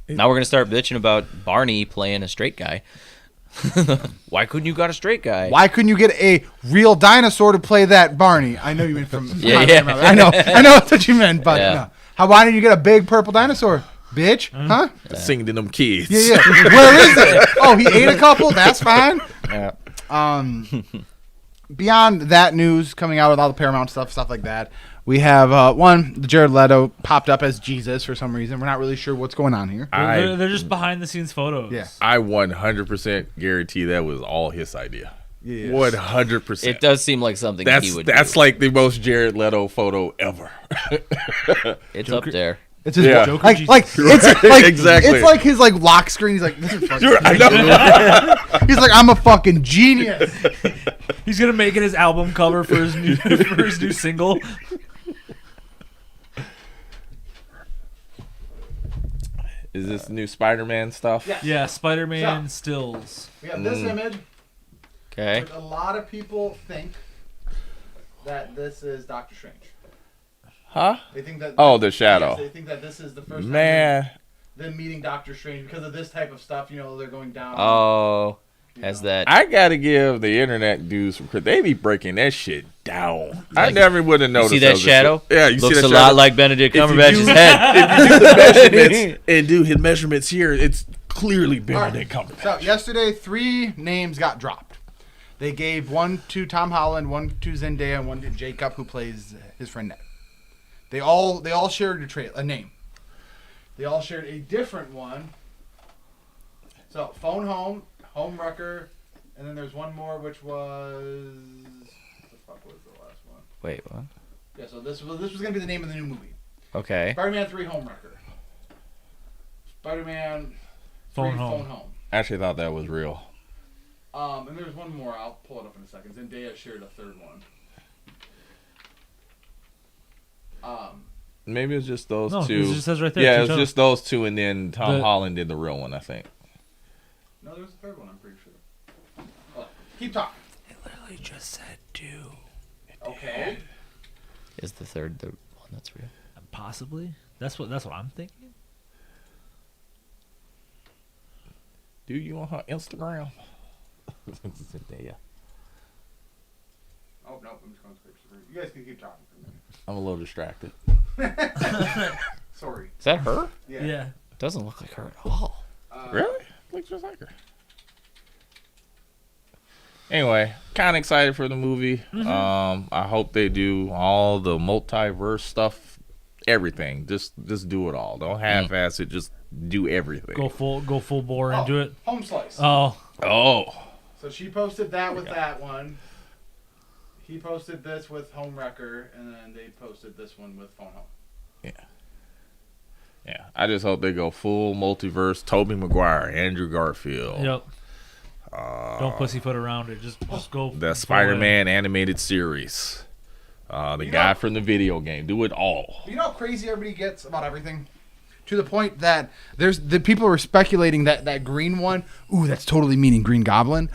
Now we're gonna start bitching about Barney playing a straight guy. Why couldn't you got a straight guy? Why couldn't you get a real dinosaur to play that Barney? I know you meant from. Yeah. I know that's what you meant, but Yeah. no. Why didn't you get a big purple dinosaur, bitch? Huh? Singing to them kids. Yeah. Where is it? Oh, he ate a couple. That's fine. Yeah. Beyond that news coming out with all the Paramount stuff like that, we have the Jared Leto popped up as Jesus for some reason. We're not really sure what's going on here. They're just behind the scenes photos. Yeah. I 100% guarantee that was all his idea. Yeah. 100%. It does seem like something he would That's do. like the most Jared Leto photo ever. It's up there. It's his Yeah. exactly. Exactly. It's like his like lock screen. He's like, this is fucking. Sure, I know. He's like, I'm a fucking genius. He's gonna make it his album cover for his new single. Is this new Spider-Man stuff? Yes. Yeah, Spider-Man So, stills. We have this image. Okay. Which a lot of people think that this is Doctor Strange. Huh? They think that. Oh, the shadow. Yes, they think that this is the first Man. time them meeting Doctor Strange because of this type of stuff. You know, they're going down. Oh, has that? I gotta give the internet dudes some credit. They be breaking that shit down. I never would have noticed. See that shadow? Yeah, you Looks see that a shadow? lot like Benedict If you Cumberbatch's do- head. If you do the measurements and do his measurements here, it's clearly Benedict Cumberbatch. So yesterday, 3 names got dropped. They gave one to Tom Holland, one to Zendaya, and one to Jacob, who plays his friend Ned. They all shared a name. They all shared a different one. So Phone Home, Homewrecker, and then there's one more which was what the fuck was the last one? Wait, what? Yeah, so this was gonna be the name of the new movie. Okay. Spider-Man 3 Homewrecker. Spider-Man 3 Phone Home. Phone Home. I actually thought that was real. And there's one more. I'll pull it up in a second. Zendaya shared a third one. Maybe it's just those No, two. it just says right there, Yeah, two it's tones. just those two, and then Tom Holland did the real one, I think. No, there's a third one. I'm pretty sure. Keep talking. It literally just said 2. Okay. Is the third the one that's real? Possibly. That's what I'm thinking. Do you on her Instagram? Yeah. Oh no, I'm just going to scrape. You guys can keep talking for a minute. I'm a little distracted. Sorry. Is that her? Yeah. It doesn't look like her at all. Really? Looks just like her. Anyway, kind of excited for the movie. I hope they do all the multiverse stuff, everything. Just do it all. Don't half-ass it. Just do everything. Go full bore into it. Home Slice. Oh. So she posted that with that one. He posted this with Homewrecker, and then they posted this one with Phone Home. Yeah. I just hope they go full multiverse. Tobey Maguire, Andrew Garfield. Yep. Don't pussyfoot around it. Just go. The Spider-Man animated series. The guy from the video game. Do it all. You know how crazy everybody gets about everything? To the point that the people were speculating that green one, that's totally meaning Green Goblin,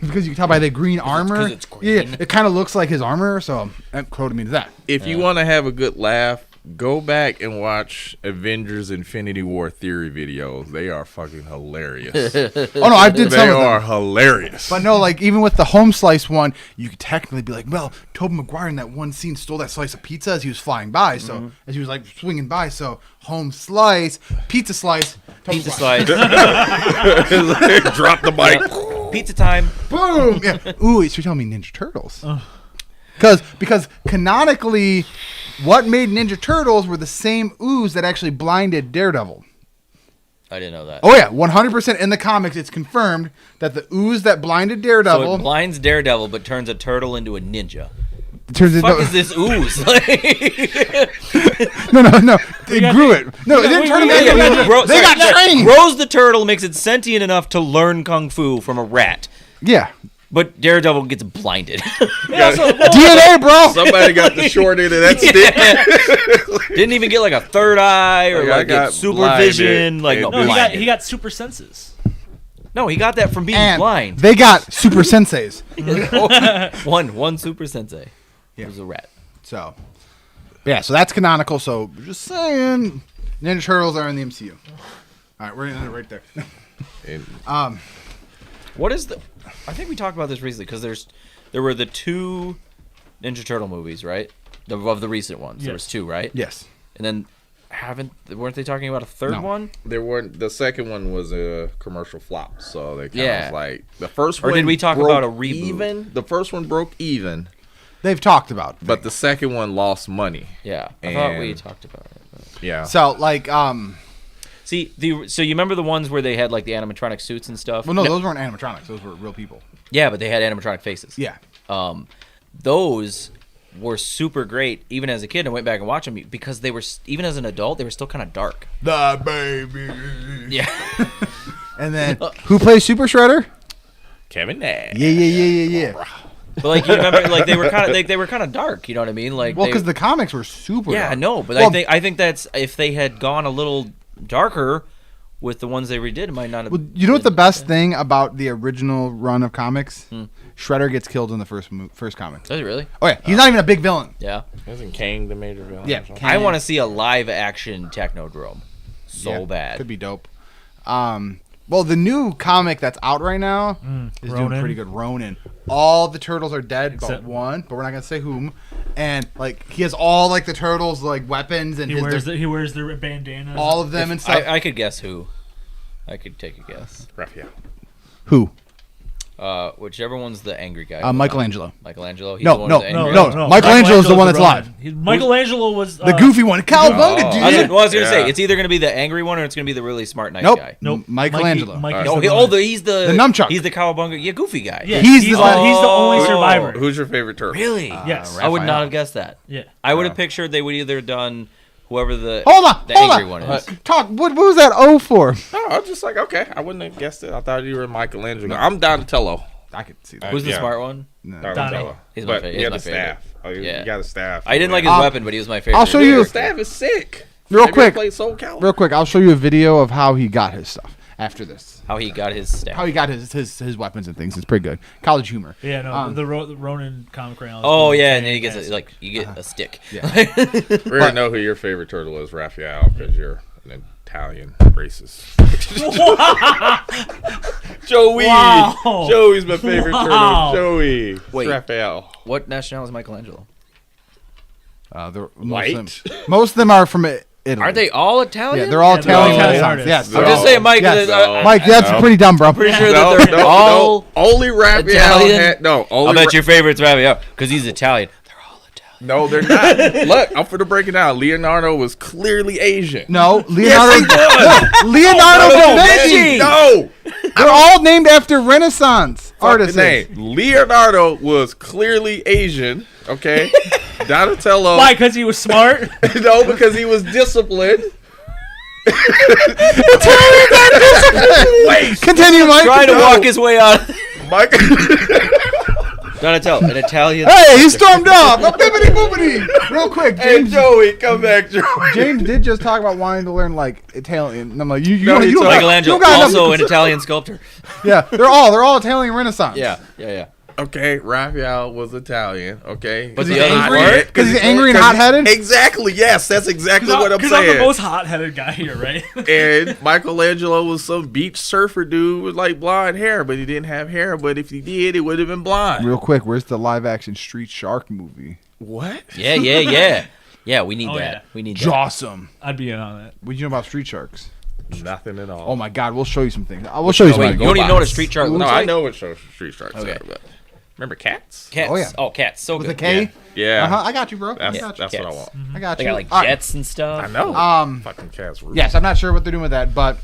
because you can tell by the green armor. it's green. Yeah, it kind of looks like his armor, so that quoted me to that. If you want to have a good laugh, go back and watch Avengers Infinity War theory videos. They are fucking hilarious. Oh no, I did some of them. They are hilarious. But no, like even with the home slice one, you could technically be like, well, Tobey Maguire in that one scene stole that slice of pizza as he was flying by, so as he was like swinging by, so home slice, pizza slice, Pizza slice. Drop the mic. Pizza time. Boom. Yeah. Ooh, you're telling me Ninja Turtles. Because canonically, what made Ninja Turtles were the same ooze that actually blinded Daredevil. I didn't know that. Oh yeah, 100% in the comics, it's confirmed that the ooze that blinded Daredevil. So it blinds Daredevil, but turns a turtle into a ninja. Turns the fuck is this ooze? No. It grew it. No, it didn't turn him into a ninja. They got trained. Rose the turtle makes it sentient enough to learn kung fu from a rat. Yeah. But Daredevil gets blinded. DNA, bro. Somebody got the short end of that stick. Didn't even get like a third eye or like get supervision. Like he got super senses. No, he got that from being blind. They got super senseis. one super sensei. It was a rat. So that's canonical. So just saying, Ninja Turtles are in the MCU. All right, we're gonna end it right there. What is the? I think we talked about this recently because there were the 2 Ninja Turtle movies, right? Of the recent ones, Yes. there was 2, right? Yes. And then weren't they talking about a third one? There weren't. The second one was a commercial flop, so they kind Yeah. of like the first Or one. did we talk broke about a reboot? Even the first one broke even. They've talked about, but the second one lost money. Yeah, I thought we talked about it. But. Yeah. So like See, so you remember the ones where they had like the animatronic suits and stuff? Well, no, those weren't animatronics. Those were real people. Yeah, but they had animatronic faces. Yeah. Those were super great even as a kid. I went back and watched them because they were, even as an adult, they were still kind of dark. The baby. Yeah. And then who plays Super Shredder? Kevin Nash. Yeah. But like you remember, like they were kind of dark. You know what I mean? Like Because the comics were super. Yeah, dark. I know, but Well, I think that's if they had gone a little darker with the ones they redid, it might not have. Well, you know what the best thing about the original run of comics? Shredder gets killed in the first comic. Does he really? Oh yeah, he's not even a big villain. Yeah. Isn't Kang the major villain? Yeah, I want to see a live action Technodrome so bad. Could be dope. Well, the new comic that's out right now is doing Ronin. pretty good. Ronin. All the turtles are dead but Except- one, but we're not gonna say whom. And like he has all like the turtles like weapons and He his, wears the bandana. all of them and stuff. I could guess who. I could take a guess. Raphael. Who? Whichever one's the angry guy. Michelangelo. Michelangelo. He's No, the one no, who's angry? no. Michelangelo's the one that's live. Michelangelo was The goofy one. Cowabunga, dude. I was gonna say it's either gonna be the angry one or it's gonna be the really smart nice guy. Nope. Michelangelo. He's the The nunchuck. He's the cowabunga, goofy guy. Yeah, He's he's the- the only survivor. Who's your favorite turtle? Really? Yes. I would not have guessed that. Yeah. I would have pictured they would either done whoever the Hold on. the hold angry on. one is. Talk. What was that O for? No, I was just like, okay, I wouldn't have guessed it. I thought you were Michelangelo. I'm Donatello. I could see that. Who's the smart one? Donatello. He's my But favorite. he had He's the my favorite. staff. Oh, you Yeah. got a staff. I didn't like his weapon, but he was my favorite. I'll show you. The staff is sick. Real Have you quick. ever played Soul Calibur? Real quick. I'll show you a video of how he got his stuff after this. How he got his staff. How he got his weapons and things. It's pretty good. College humor. Yeah, no, the Ronin comic crayon. Oh yeah, and then he gets you get a stick. Yeah. We already know who your favorite turtle is, Raphael, because you're an Italian racist. Joey. Wow. Joey's my favorite Wow. turtle. Joey. Wait. Raphael. What nationality is Michelangelo? White. Most of them are from Italy. Aren't they all Italian? Yeah, they're all Yeah, they're all Italian. Italian Renaissance. artists. Yes. I'm just saying, Mike. Yes. Mike, that's pretty dumb, bro. I'm pretty sure that they're all. Only Raphael Italian? had only I bet your favorite's Raphael because he's Italian. No, they're not. Look, I'm for to break it down. Leonardo was clearly Asian. No, Leonardo. Yes, Leonardo da Vinci. No. They're all named after Renaissance artists. Name. Leonardo was clearly Asian. Okay. Donatello. Why? Because he was smart. No, because he was disciplined. Wait. Continue, Mike. Trying to walk his way out. Mike. Donatello, an Italian. Hey, he stormed off. Bibbidi boobidi. Real quick, James. Hey, Joey, come back, Joey. James did just talk about wanting to learn like Italian. And I'm like, you No, don't, he you don't told- got- Michelangelo, you don't got also enough- an Italian sculptor. Yeah, they're all Italian Renaissance. Yeah. Okay, Raphael was Italian. Okay, But he's the others angry? weren't? 'Cause he's angry and hot-headed? Exactly. Yes, that's exactly what I'm Because I'm the saying. most hot-headed guy here, right? And Michelangelo was some beach surfer dude with like blonde hair, but he didn't have hair. But if he did, it would have been blonde. Real quick, where's the live-action Street Shark movie? What? Yeah. Yeah, we need Oh, that. yeah. We need that. Jawsome. I'd be in on that. What do you know about Street Sharks? Nothing at all. Oh my God, we'll show you some things. We'll show you Wait, some. you don't even know what a street shark looks No, like? I know what Street Sharks Okay. are. But remember cats? Cats. Oh, yeah. Oh, cats. So With good. a K? Yeah. Uh-huh. I got you, bro. That's, I got you. that's what I Cats. want. I got They you. got like All right. jets and stuff. I know. Fucking cats. Rude. Yes, I'm not sure what they're doing with that, but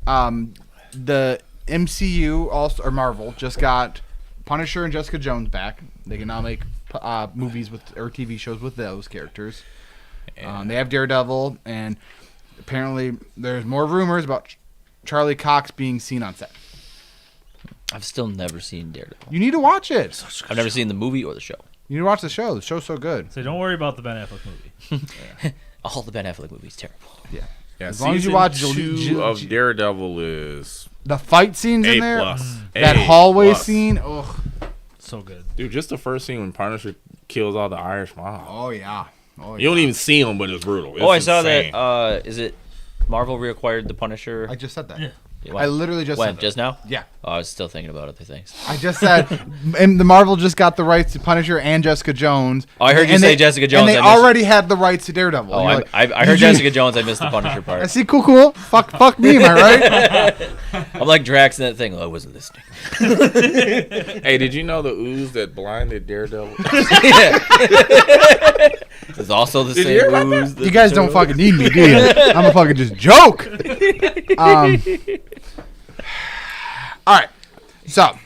the MCU also or Marvel just got Punisher and Jessica Jones back. They can now make movies with or TV shows with those characters. They have Daredevil, and apparently there's more rumors about Charlie Cox being seen on set. I've still never seen Daredevil. You need to watch it. I've never seen the movie or the show. You need to watch the show. The show's so good. So don't worry about the Ben Affleck movie. All the Ben Affleck movies terrible. Yeah. Yeah, As long as you season watch 2 of Daredevil is the fight scenes in there, A+. that A+. hallway scene. Ugh. So good. Dude, just the first scene when Punisher kills all the Irish mob. Oh yeah. Oh, You don't even see him, but it's brutal. It's I saw insane. that. Is it Marvel reacquired the Punisher? I just said that. Yeah. When? I literally just when? said that. Just now? Yeah. Oh, I was still thinking about other things. I just said, and the Marvel just got the rights to Punisher and Jessica Jones. Oh, I heard you and say Jessica Jones. and they I missed- already had the rights to Daredevil. Oh, And you're I like, heard did you- Jessica Jones. I missed the Punisher I part. see, cool. Fuck me, am I right? I'm like Drax in that thing. Oh, I wasn't listening. Hey, did you know the ooze that blinded Daredevil? It's also the Did you hear same about ooze. You guys don't fucking need me, do you? I'm a fucking just joke. All right, so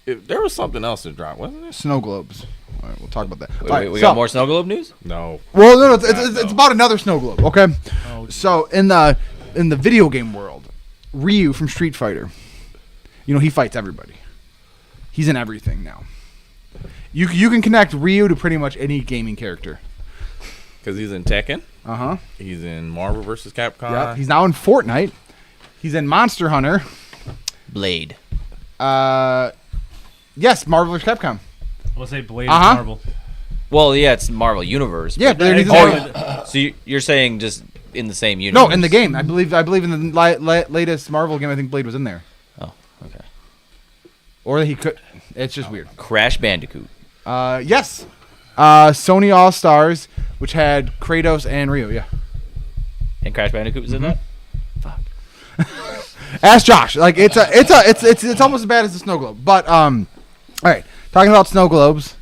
There was something else that dropped, wasn't there? snow globes. All right, we'll talk about that. Wait, All right, we so- got more Snow Globe news? No. Well, no, it's about another snow globe. Okay, so in the video game world, Ryu from Street Fighter, you know he fights everybody. He's in everything now. You can connect Ryu to pretty much any gaming character. Because he's in Tekken. Uh huh. He's in Marvel vs. Capcom. Yeah. He's now in Fortnite. He's in Monster Hunter. Blade. Yes, Marvel vs. Capcom. We'll say Blade Uh-huh. is Marvel. Well, yeah, it's Marvel Universe. Yeah, but- but he's in oh, Marvel. so you're saying just in the same universe? No, in the game. I believe in the latest Marvel game. I think Blade was in there. Oh, okay. Or he could. It's just weird. Crash Bandicoot. Yes. Sony All Stars, which had Kratos and Ryu. Yeah. And Crash Bandicoot was in that? Ask Josh. Like it's almost as bad as the snow globe. But all right. Talking about snow globes,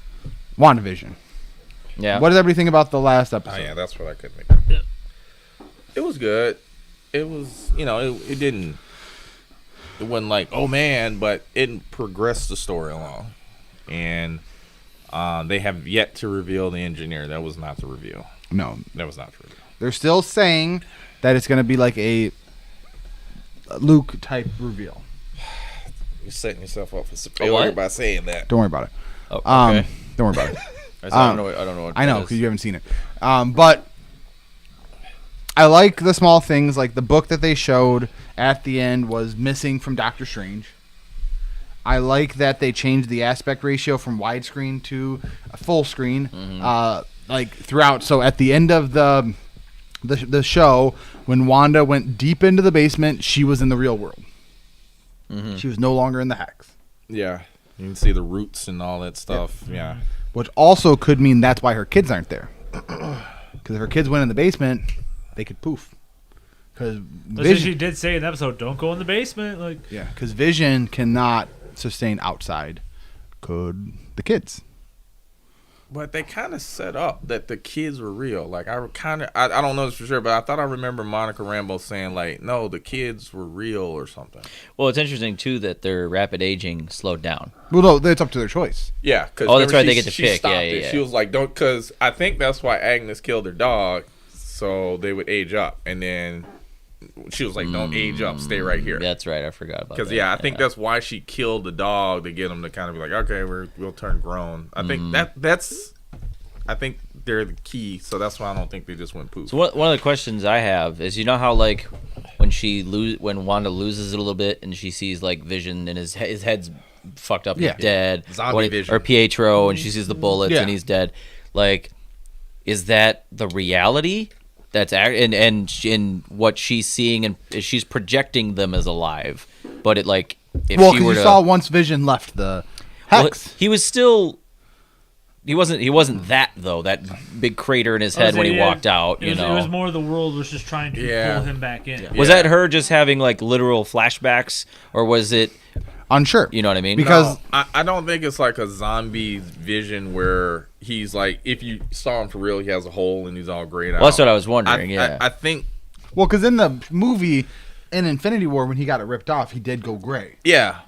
WandaVision. Yeah. What does everybody think about the last episode? Oh, yeah, that's what I couldn't think of. It was good. It was, it didn't. It wasn't like, oh man, but it progressed the story along. And they have yet to reveal the engineer. That was not the reveal. No. That was not the reveal. They're still saying that it's going to be like a Luke type reveal. You're setting yourself up for failure by saying that. Don't worry about it. Oh, okay. Don't worry about it. I don't know. I don't know. What I know that because is. you haven't seen it. But I like the small things, like the book that they showed at the end was missing from Doctor Strange. I like that they changed the aspect ratio from widescreen to a full screen, like throughout. So at the end of the show, when Wanda went deep into the basement, she was in the real world. Mm-hmm. She was no longer in the hex. Yeah. You can see the roots and all that stuff. Yeah. Which also could mean that's why her kids aren't there. Because if her kids went in the basement, they could poof. Because She did say in the episode, "Don't go in the basement." Like, yeah, because Vision cannot sustain outside. Could the kids? But they kind of set up that the kids were real. Like, I don't know this for sure, but I thought I remember Monica Rambeau saying, like, no, the kids were real or something. Well, it's interesting, too, that their rapid aging slowed down. Well, no, it's up to their choice. Yeah. Cause Oh, that's right, they she- get to she pick. stopped Yeah, it. yeah. She was like, don't, because I think that's why Agnes killed her dog, so they would age up. And then she was like, "Don't age up, stay right here." That's right, I forgot about that. Because I think that's why she killed the dog, to get him to kind of be like, "Okay, we'll turn grown." I think I think they're the key, so that's why I don't think they just went poof. So one of the questions I have is, you know how like when Wanda loses it a little bit and she sees like Vision and his head's fucked up, he's dead, Zombie Vision, or Pietro, and she sees the bullets and he's dead. Like, is that the reality? That's and what she's seeing, and she's projecting them as alive, but it like if she were you saw once Vision left the hex, he was still. He wasn't that though. That big crater in his head when he walked out. It was more the world was just trying to pull him back in. Was that her just having like literal flashbacks, or was it? Unsure. You know what I mean? Because I don't think it's like a zombie Vision where he's like, if you saw him for real, he has a hole and he's all grayed out. Well, that's what I was wondering. I think. Well, because in the movie, in Infinity War, when he got it ripped off, he did go gray. Yeah.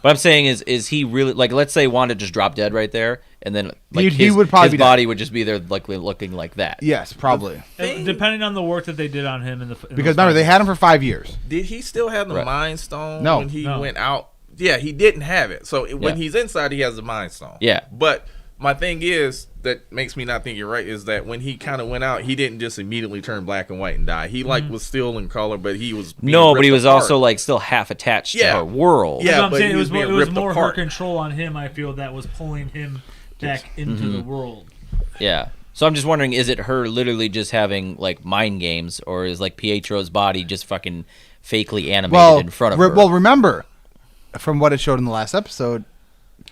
But I'm saying is he really, like, let's say Wanda just dropped dead right there, and then like he would probably his body would just be there, like looking like that. Yes, probably. Depending on the work that they did on him because remember, they had him for 5 years. Did he still have the Mind Stone when he No. went out? Yeah, he didn't have it. So when he's inside, he has the Mind Stone. Yeah. But my thing is, that makes me not think you're right, is that when he kind of went out, he didn't just immediately turn black and white and die. He was still in color, but he was being but he was apart. also like still half attached to her world. Yeah, I'm saying it was ripped more apart. her control on him. I feel that was pulling him back into the world. Yeah. So I'm just wondering, is it her literally just having like mind games, or is like Pietro's body just fucking fakely animated in front of her? Well, remember, from what it showed in the last episode,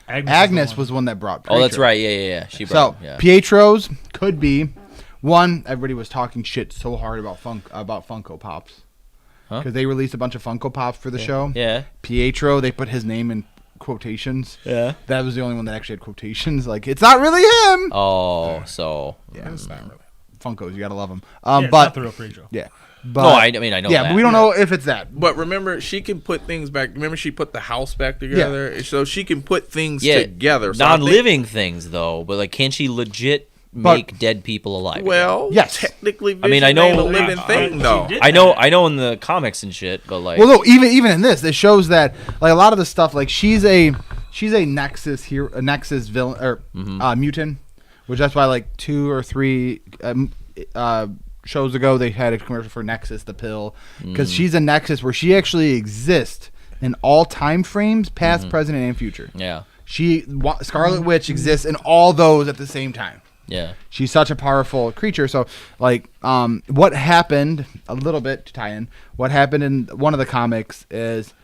Agnes was one that brought Pietro. Oh, that's right. Yeah. She brought him. Yeah. Pietro's could be one. Everybody was talking shit so hard about Funko Pops because they released a bunch of Funko Pops for the show. Yeah. Pietro, they put his name in quotations. Yeah. That was the only one that actually had quotations. Like, it's not really him. Oh, so it's not really Funkos. You gotta love them. It's but not the real Pietro. Yeah. But, I mean, I know Yeah, that. but we don't know if it's that. But remember, she can put things back. Remember, she put the house back together, so she can put things together. So non-living things, though. But like, can she legit make dead people alive? Well, yes. Technically, I mean, I know ain't a living thing, though. I know in the comics and shit, but like, well, no, even in this, it shows that like a lot of the stuff, like she's a Nexus here, a Nexus villain or mutant, which that's why like 2 or 3 shows ago they had a commercial for Nexus, the pill, because she's a Nexus where she actually exists in all time frames, past, present, and future. Yeah, Scarlet Witch exists in all those at the same time. Yeah, she's such a powerful creature. So like, what happened a little bit to tie in? What happened in one of the comics is,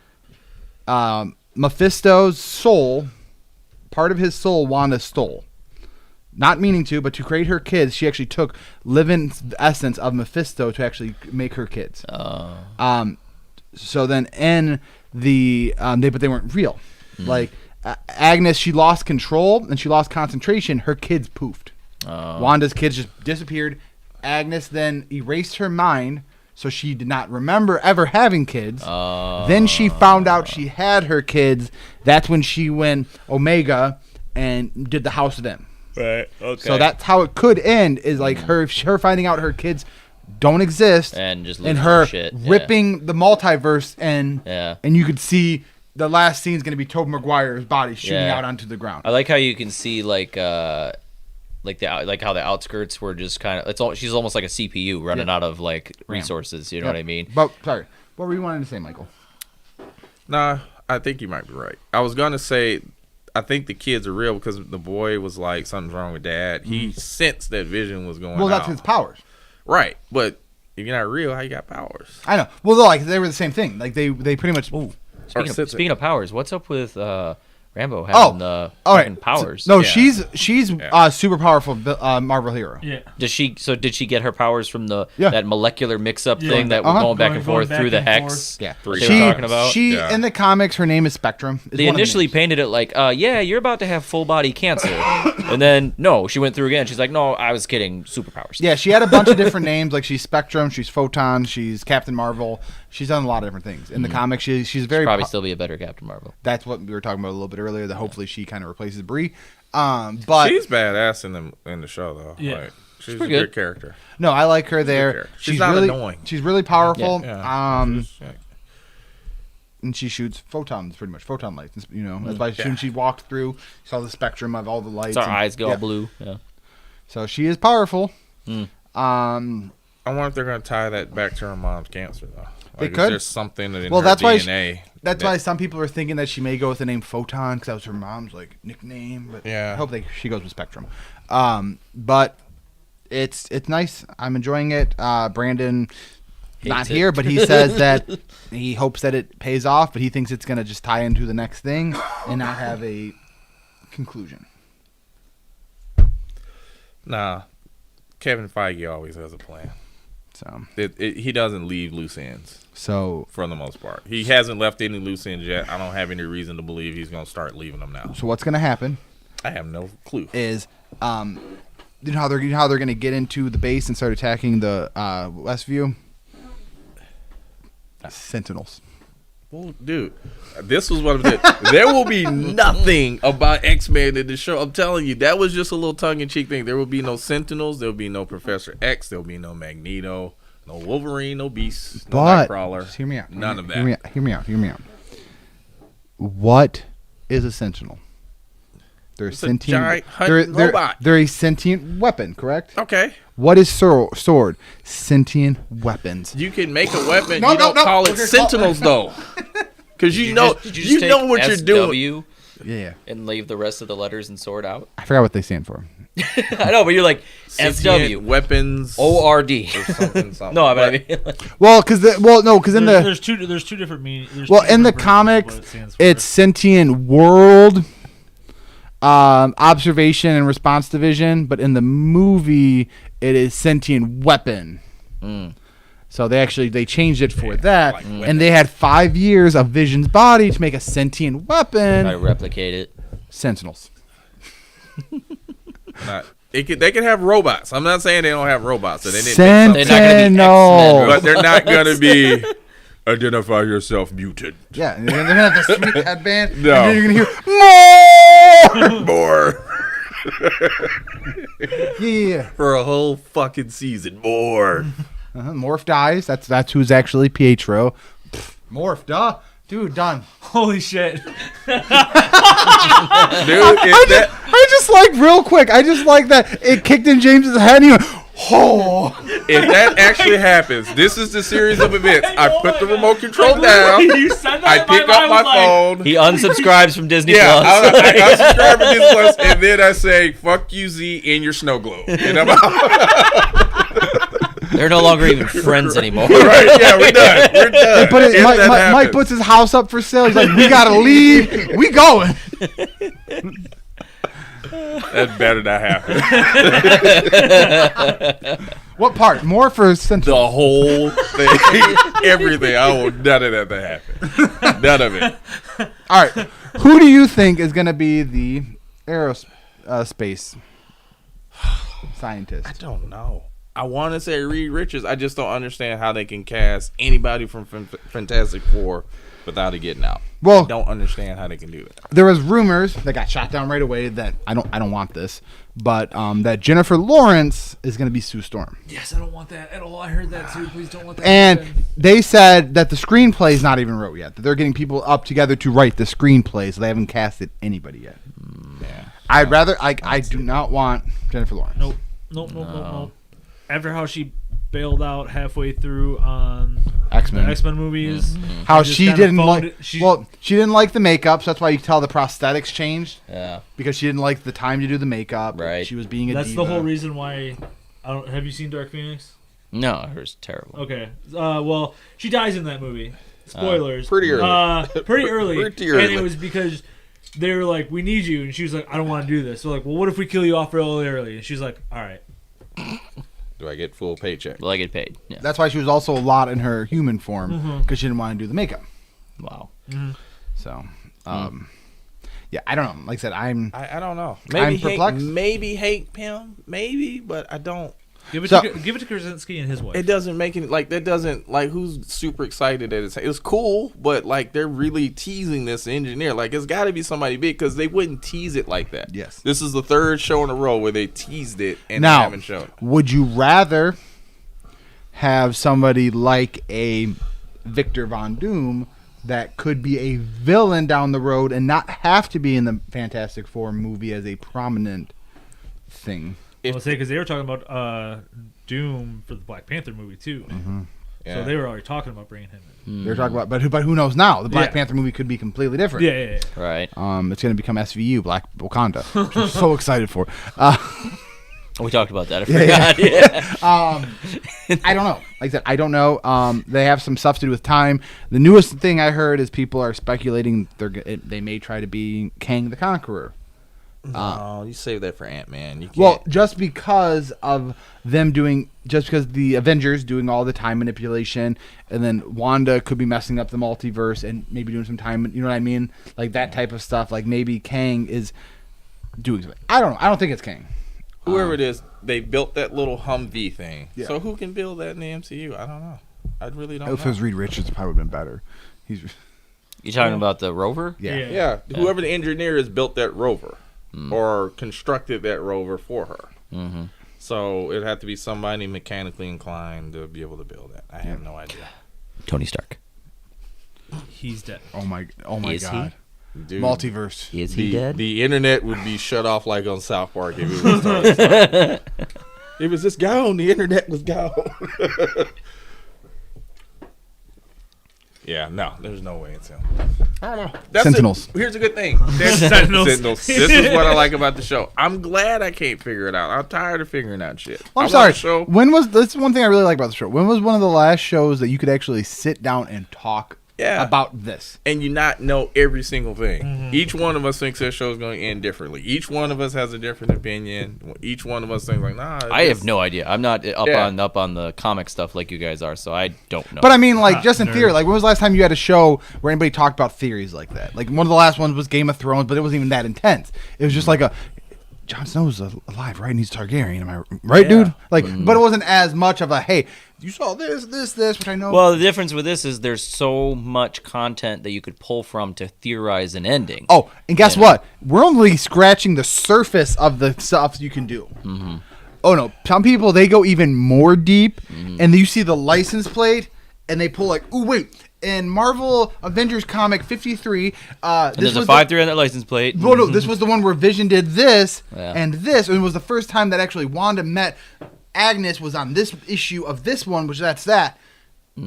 Mephisto's soul, part of his soul, Wanda stole. Not meaning to, but to create her kids, she actually took living essence of Mephisto to actually make her kids. So then in the but they weren't real. Like Agnes, she lost control and she lost concentration. Her kids poofed. Wanda's kids just disappeared. Agnes then erased her mind, so she did not remember ever having kids. Then she found out she had her kids. That's when she went Omega and did the House of M. Right. Okay. So that's how it could end. Is like her finding out her kids don't exist, and just and her shit. ripping the multiverse, and you could see the last scene is going to be Tobey Maguire's body shooting out onto the ground. I like how you can see like how the outskirts were just kind of. She's almost like a CPU running out of like resources. You know what I mean? But sorry, what were you wanting to say, Michael? Nah, I think you might be right. I was gonna say, I think the kids are real because the boy was like, something's wrong with dad. He sensed that Vision was going. Well, that's his powers, right? But if you're not real, how you got powers? I know. Well, like they were the same thing. Like they pretty much. Speaking of powers, what's up with Rambo having the fucking powers? No, she's super powerful Marvel hero. Yeah. Did she get her powers from that molecular mix-up thing that was going back and forth through the hex? Yeah. They were talking about. In the comics, her name is Spectrum. They initially painted it like, you're about to have full body cancer, and then no, she went through again. She's like, no, I was kidding. Superpowers. Yeah, she had a bunch of different names. Like she's Spectrum, she's Photon, she's Captain Marvel. She's done a lot of different things in the comics. She's very probably still be a better Captain Marvel. That's what we were talking about a little bit earlier. That hopefully she kind of replaces Brie. But she's badass in the show though. Yeah. Like, She's a pretty good good. character. No, I like her there. character. She's not really annoying. She's really powerful. Yeah. And she shoots photons, pretty much photon lights. You know, that's why when she walked through, you saw the spectrum of all the lights. So her eyes go all blue. Yeah. So she is powerful. I wonder if they're going to tie that back to her mom's cancer, though. They Like, could. Is there something in Well, her that's DNA? That's why some people are thinking that she may go with the name Photon because that was her mom's like nickname. But Yeah. I hope she goes with Spectrum. But it's nice. I'm enjoying it. Brandon, not Hates it. here, but he says that he hopes that it pays off, but he thinks it's gonna just tie into the next thing and not have a conclusion. Nah, Kevin Feige always has a plan. So he doesn't leave loose ends. So for the most part, he hasn't left any loose ends yet. I don't have any reason to believe he's going to start leaving them now. So what's gonna happen? I have no clue. Is you know how they're gonna get into the base and start attacking the Westview? Sentinels. Well, dude, this was what I'm saying. There will be nothing about X-Men in the show. I'm telling you, that was just a little tongue-in-cheek thing. There will be no Sentinels. There will be no Professor X. There will be no Magneto, no Wolverine, no Beast, no But Nightcrawler. just hear me out. None of that. Hear me out. What is a Sentinel? They're It's a sentient. giant hunting robot. They're a sentient weapon, correct? Okay. What is sword? Sentient weapons. You can make a weapon. No, you don't no. call it Okay, Sentinels, though. Because you know what you're doing. Yeah. And leave the rest of the letters and sword out. I forgot what they stand for. I know, but you're like Sentient SW weapons ORD or something. No, but I mean, Well, because in the there's two different meanings. well, in the comics, it's Sentient World Observation and Response Division, but in the movie, it is Sentient Weapon. So they changed it for that, and they had 5 years of Vision's body to make a sentient weapon. try to replicate it. Sentinels. They could have robots. I'm not saying they don't have robots. So they didn't Sentinel. but they're not going to be identify yourself mutant. Yeah, and they're gonna have the sweet headband. No. And then you're gonna hear more. Yeah. For a whole fucking season, more. Morph dies. That's who's actually Pietro. Morph, dude, done. Holy shit. Dude, I just like real quick. I just like that it kicked in James's head. And he went, oh. If that actually happens, this is the series of events. I put the remote control down. You said that I pick up my phone. He unsubscribes from Disney Yeah, Plus. I unsubscribe to Disney Plus, and then I say, "Fuck you, Z, in your snow globe." And I'm out. They're no longer even friends anymore. Right? Yeah, we're done. We're done. If that Mike happens. puts his house up for sale. He's like, we gotta leave. We going. That better not happen. What part? Morph or Sentinel? The whole thing, everything. I want none of that to happen. None of it. All right. Who do you think is gonna be the aerospace scientist? I don't know. I want to say Reed Richards. I just don't understand how they can cast anybody from Fantastic Four without it getting out. Well, I don't understand how they can do it. There was rumors that got shot down right away that I don't want this, but that Jennifer Lawrence is going to be Sue Storm. Yes, I don't want that at all. I heard that too. Please don't let that And happen. they said that the screenplay is not even wrote yet. That they're getting people up together to write the screenplay, so they haven't casted anybody yet. Yeah. I'd rather I do not want Jennifer Lawrence. Nope. After how she bailed out halfway through on X-Men. the X-Men movies, How just she kinda didn't phoned like it. She didn't like the makeup, so that's why you can tell the prosthetics changed. Yeah. Because she didn't like the time to do the makeup. Right. She was being a That's diva. the whole reason why. Have you seen Dark Phoenix? No, I heard it's terrible. Okay. Well, she dies in that movie. Spoilers. Pretty early. Pretty early. Pretty early. And it was because they were like, "We need you," and she was like, "I don't want to do this." So like, "Well, what if we kill you off really early?" And she's like, "All right." Do I get full paycheck? Will I get paid? Yeah. That's why she was also a lot in her human form because she didn't want to do the makeup. Wow. So, yeah, I don't know. Like I said, I don't know. I'm perplexed. Maybe hate him. Maybe, but I don't. Give it So- to Krasinski and his wife. It doesn't make any that doesn't who's super excited that it's cool, but they're really teasing this engineer. It's got to be somebody big because they wouldn't tease it like that. Yes. This is the third show in a row where they teased it and Now, they haven't shown it. would you rather have somebody like a Victor Von Doom that could be a villain down the road and not have to be in the Fantastic Four movie as a prominent thing? I was saying because they were talking about Doom for the Black Panther movie too. Mm-hmm. So they were already talking about bringing him in. They're talking about, but who knows now? The Black Yeah. Panther movie could be completely different. Yeah. Right. It's going to become SVU, Black Wakanda, which I'm so excited for. We talked about that. I Yeah, forgot. yeah. I don't know. Like I said, I don't know. They have some stuff to do with time. The newest thing I heard is people are speculating they may try to be Kang the Conqueror. No, you save that for Ant-Man. You can't. Well, just because of them just because the Avengers doing all the time manipulation, and then Wanda could be messing up the multiverse and maybe doing some time, you know what I mean? Like that type of stuff. Like maybe Kang is doing something. I don't know. I don't think it's Kang. Whoever it is, they built that little Humvee thing. Yeah. So who can build that in the MCU? I don't know. I really don't If it know. was Reed Richards, it probably would have been better. You talking about the rover? Yeah. Whoever the engineer is built that rover or constructed that rover for her. Mm-hmm. So it'd have to be somebody mechanically inclined to be able to build that. I have no idea. Tony Stark. He's dead. Oh my Is he? God. Dude, Multiverse. Is he dead? The internet would be shut off like on South Park if it was Tony Stark. It was just gone. The internet was gone. Yeah, no, there's no way it's him. I don't know. Sentinels. Here's a good thing. Sentinels. This is what I like about the show. I'm glad I can't figure it out. I'm tired of figuring out shit. I'm I want sorry. a show. When was that's one thing I really like about the show? When was one of the last shows that you could actually sit down and talk about this? And you not know every single thing. Each one of us thinks that show's going to end differently. Each one of us has a different opinion. Each one of us thinks nah. I have no idea. I'm not up Yeah. up on the comic stuff like you guys are, so I don't know. But I mean, just in theory, when was the last time you had a show where anybody talked about theories like that? Like one of the last ones was Game of Thrones, but it wasn't even that intense. It was just like Jon Snow's alive, right? And he's Targaryen. Am I right, dude? But it wasn't as much of a hey, you saw this, which I know. Well, the difference with this is there's so much content that you could pull from to theorize an ending. Oh, and guess what? We're only scratching the surface of the stuff you can do. Mm-hmm. Oh no, some people they go even more deep, and you see the license plate, and they pull ooh wait. In Marvel Avengers comic 53, And there's a 5-3 on that license plate. No, this was the one where Vision did this and Yeah. this, and it was the first time that actually Wanda met Agnes was on this issue of this one, which that's that.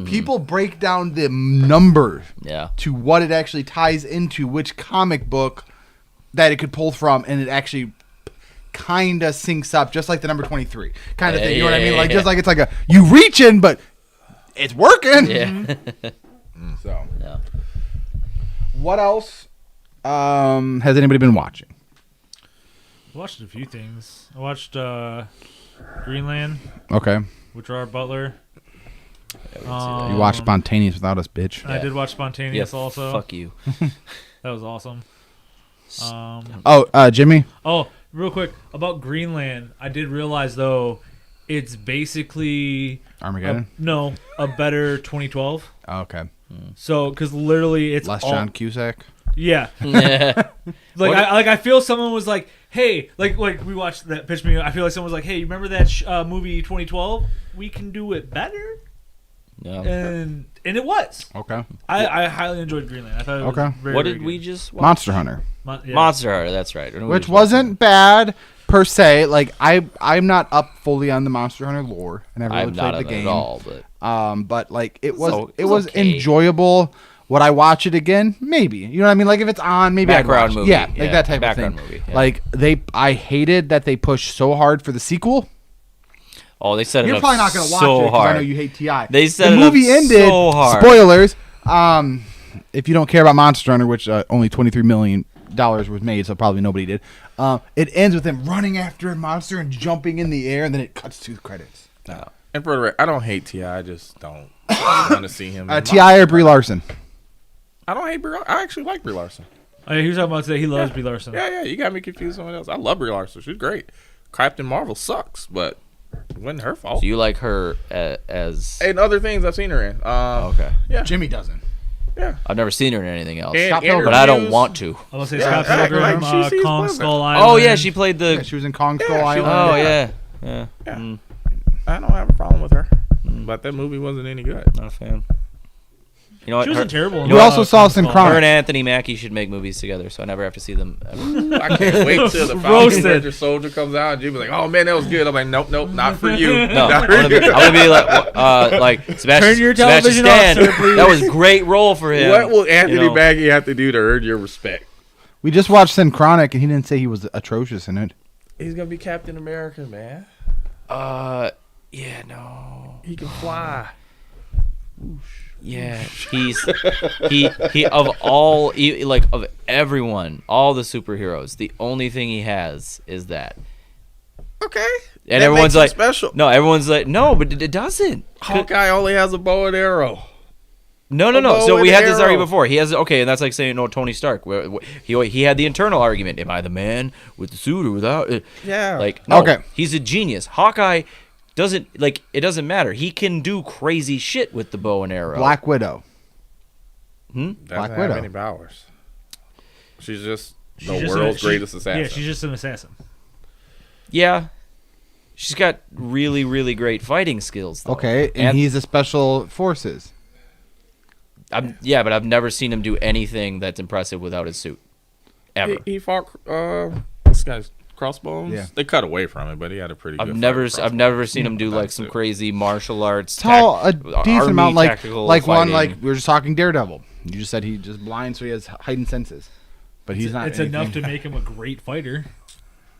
People break down the numbers to what it actually ties into, which comic book that it could pull from, and it actually kind of syncs up, just like the number 23 kind of thing. You know what I mean? Like just like it's like you reach in, but it's working. Yeah. So, what else has anybody been watching? I watched a few things. I watched Greenland. Okay. With Gerard Butler. You watched Spontaneous without us, bitch. I did watch Spontaneous Yeah, also. fuck you. That was awesome. Jimmy? Oh, real quick about Greenland. I did realize though, it's basically Armageddon? a better 2012. Oh, okay. So, because literally it's Less all- John Cusack? Yeah. Yeah. I feel someone was like, hey, like we watched that pitch me. I feel like someone was like, hey, you remember that movie 2012? We can do it better. Yeah. And it was. Okay. I highly enjoyed Greenland. I thought it was very, What very did good. we just watch? Monster Hunter. Monster Hunter, that's right. And we Which just watched wasn't bad per se. Like I'm not up fully on the Monster Hunter lore. I never really I'm played not the on it game at all, but like it was was okay. enjoyable. Would I watch it again? Maybe. You know what I mean? Like if it's on, maybe Background I'd watch it. movie. Yeah, like Yeah, that type background of thing. movie, yeah. Like I hated that they pushed so hard for the sequel. Oh, they set it You're up probably not going to watch so it because I hard. know you hate T.I. They set the it movie up ended. so hard. Spoilers. If you don't care about Monster Hunter, which only $23 million was made, so probably nobody did. It ends with him running after a monster and jumping in the air, and then it cuts to the credits. No. And for the record, I don't hate T.I. I just don't want to see him. T.I. or Brie Larson? I don't hate Brie Larson. I actually like Brie Larson. Oh, yeah, he was talking about today. He loves Brie Larson. Yeah, you got me confused with someone else. I love Brie Larson. She's great. Captain Marvel sucks, but It wasn't her fault. So you like her as And other things I've seen her in. okay. Yeah. Jimmy doesn't. Yeah. I've never seen her in anything else, And but I don't want to. I will say Scott Pilgrim, Kong Skull Island. Oh yeah, she played the. Yeah, she was in Kong Skull she Island. Oh Yeah. yeah. Yeah. I don't have a problem with her, but that movie wasn't any good. Not a fan. You know what? She wasn't terrible. You also saw Kong Skull Synchronic. Her and Anthony Mackie should make movies together, so I never have to see them ever. I can't wait till the Falcon Winter Soldier comes out and Jimmy's like, "Oh man, that was good." I'm like, "Nope, not for you." No, Not I'm for you. gonna be like Sebastian. Turn your Sebastian television off, Stan. sir, please. That was a great role for him. What will Anthony you know? Mackie have to do to earn your respect? We just watched Synchronic, and he didn't say he was atrocious in it. He's gonna be Captain America, man. Yeah, no. He can fly. Yeah, he of all like of everyone, all the superheroes, the only thing he has is that. Okay. And That everyone's makes him like, special. No, everyone's like, no, but it doesn't. Hawkeye only has a bow and arrow. No. bow So and we had this arrow. argument before. He has and that's like saying no, Tony Stark. He had the internal argument: am I the man with the suit or without? Yeah. Like no, Okay. he's a genius. Hawkeye doesn't it doesn't matter. He can do crazy shit with the bow and arrow. Black Widow. Doesn't Black have Widow. any powers. She's just She's the just world's greatest assassin. Yeah, she's just an assassin. Yeah. She's got really, really great fighting skills, though. Okay, and he's a special forces. Yeah, but I've never seen him do anything that's impressive without his suit. Ever. He fought this guy's crossbones. Yeah. They cut away from it, but he had a pretty good I've fight never with I've never crossbones. seen him do like some crazy martial arts. Tall a decent amount, like tactical one fighting. like we were just talking Daredevil. You just said he just blind, so he has heightened senses, but he's not. It's enough to anything. make him a great fighter.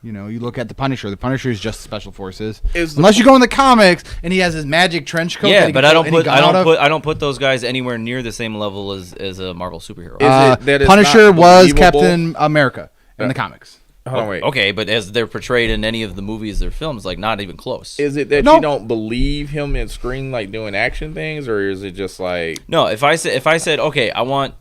You know, you look at the Punisher. The Punisher is just special forces, Is the unless you go in the comics and he has his magic trench coat. that Yeah, he but can I pull don't any put gun out of. I don't put those guys anywhere near the same level as a Marvel superhero. Is it that it's Punisher not was believable? Captain America in the comics. Hold on, wait. Okay, but as they're portrayed in any of the movies or films, like not even close. Is it that No. you don't believe him in screen like doing action things, or is it just like No, if I said okay, I want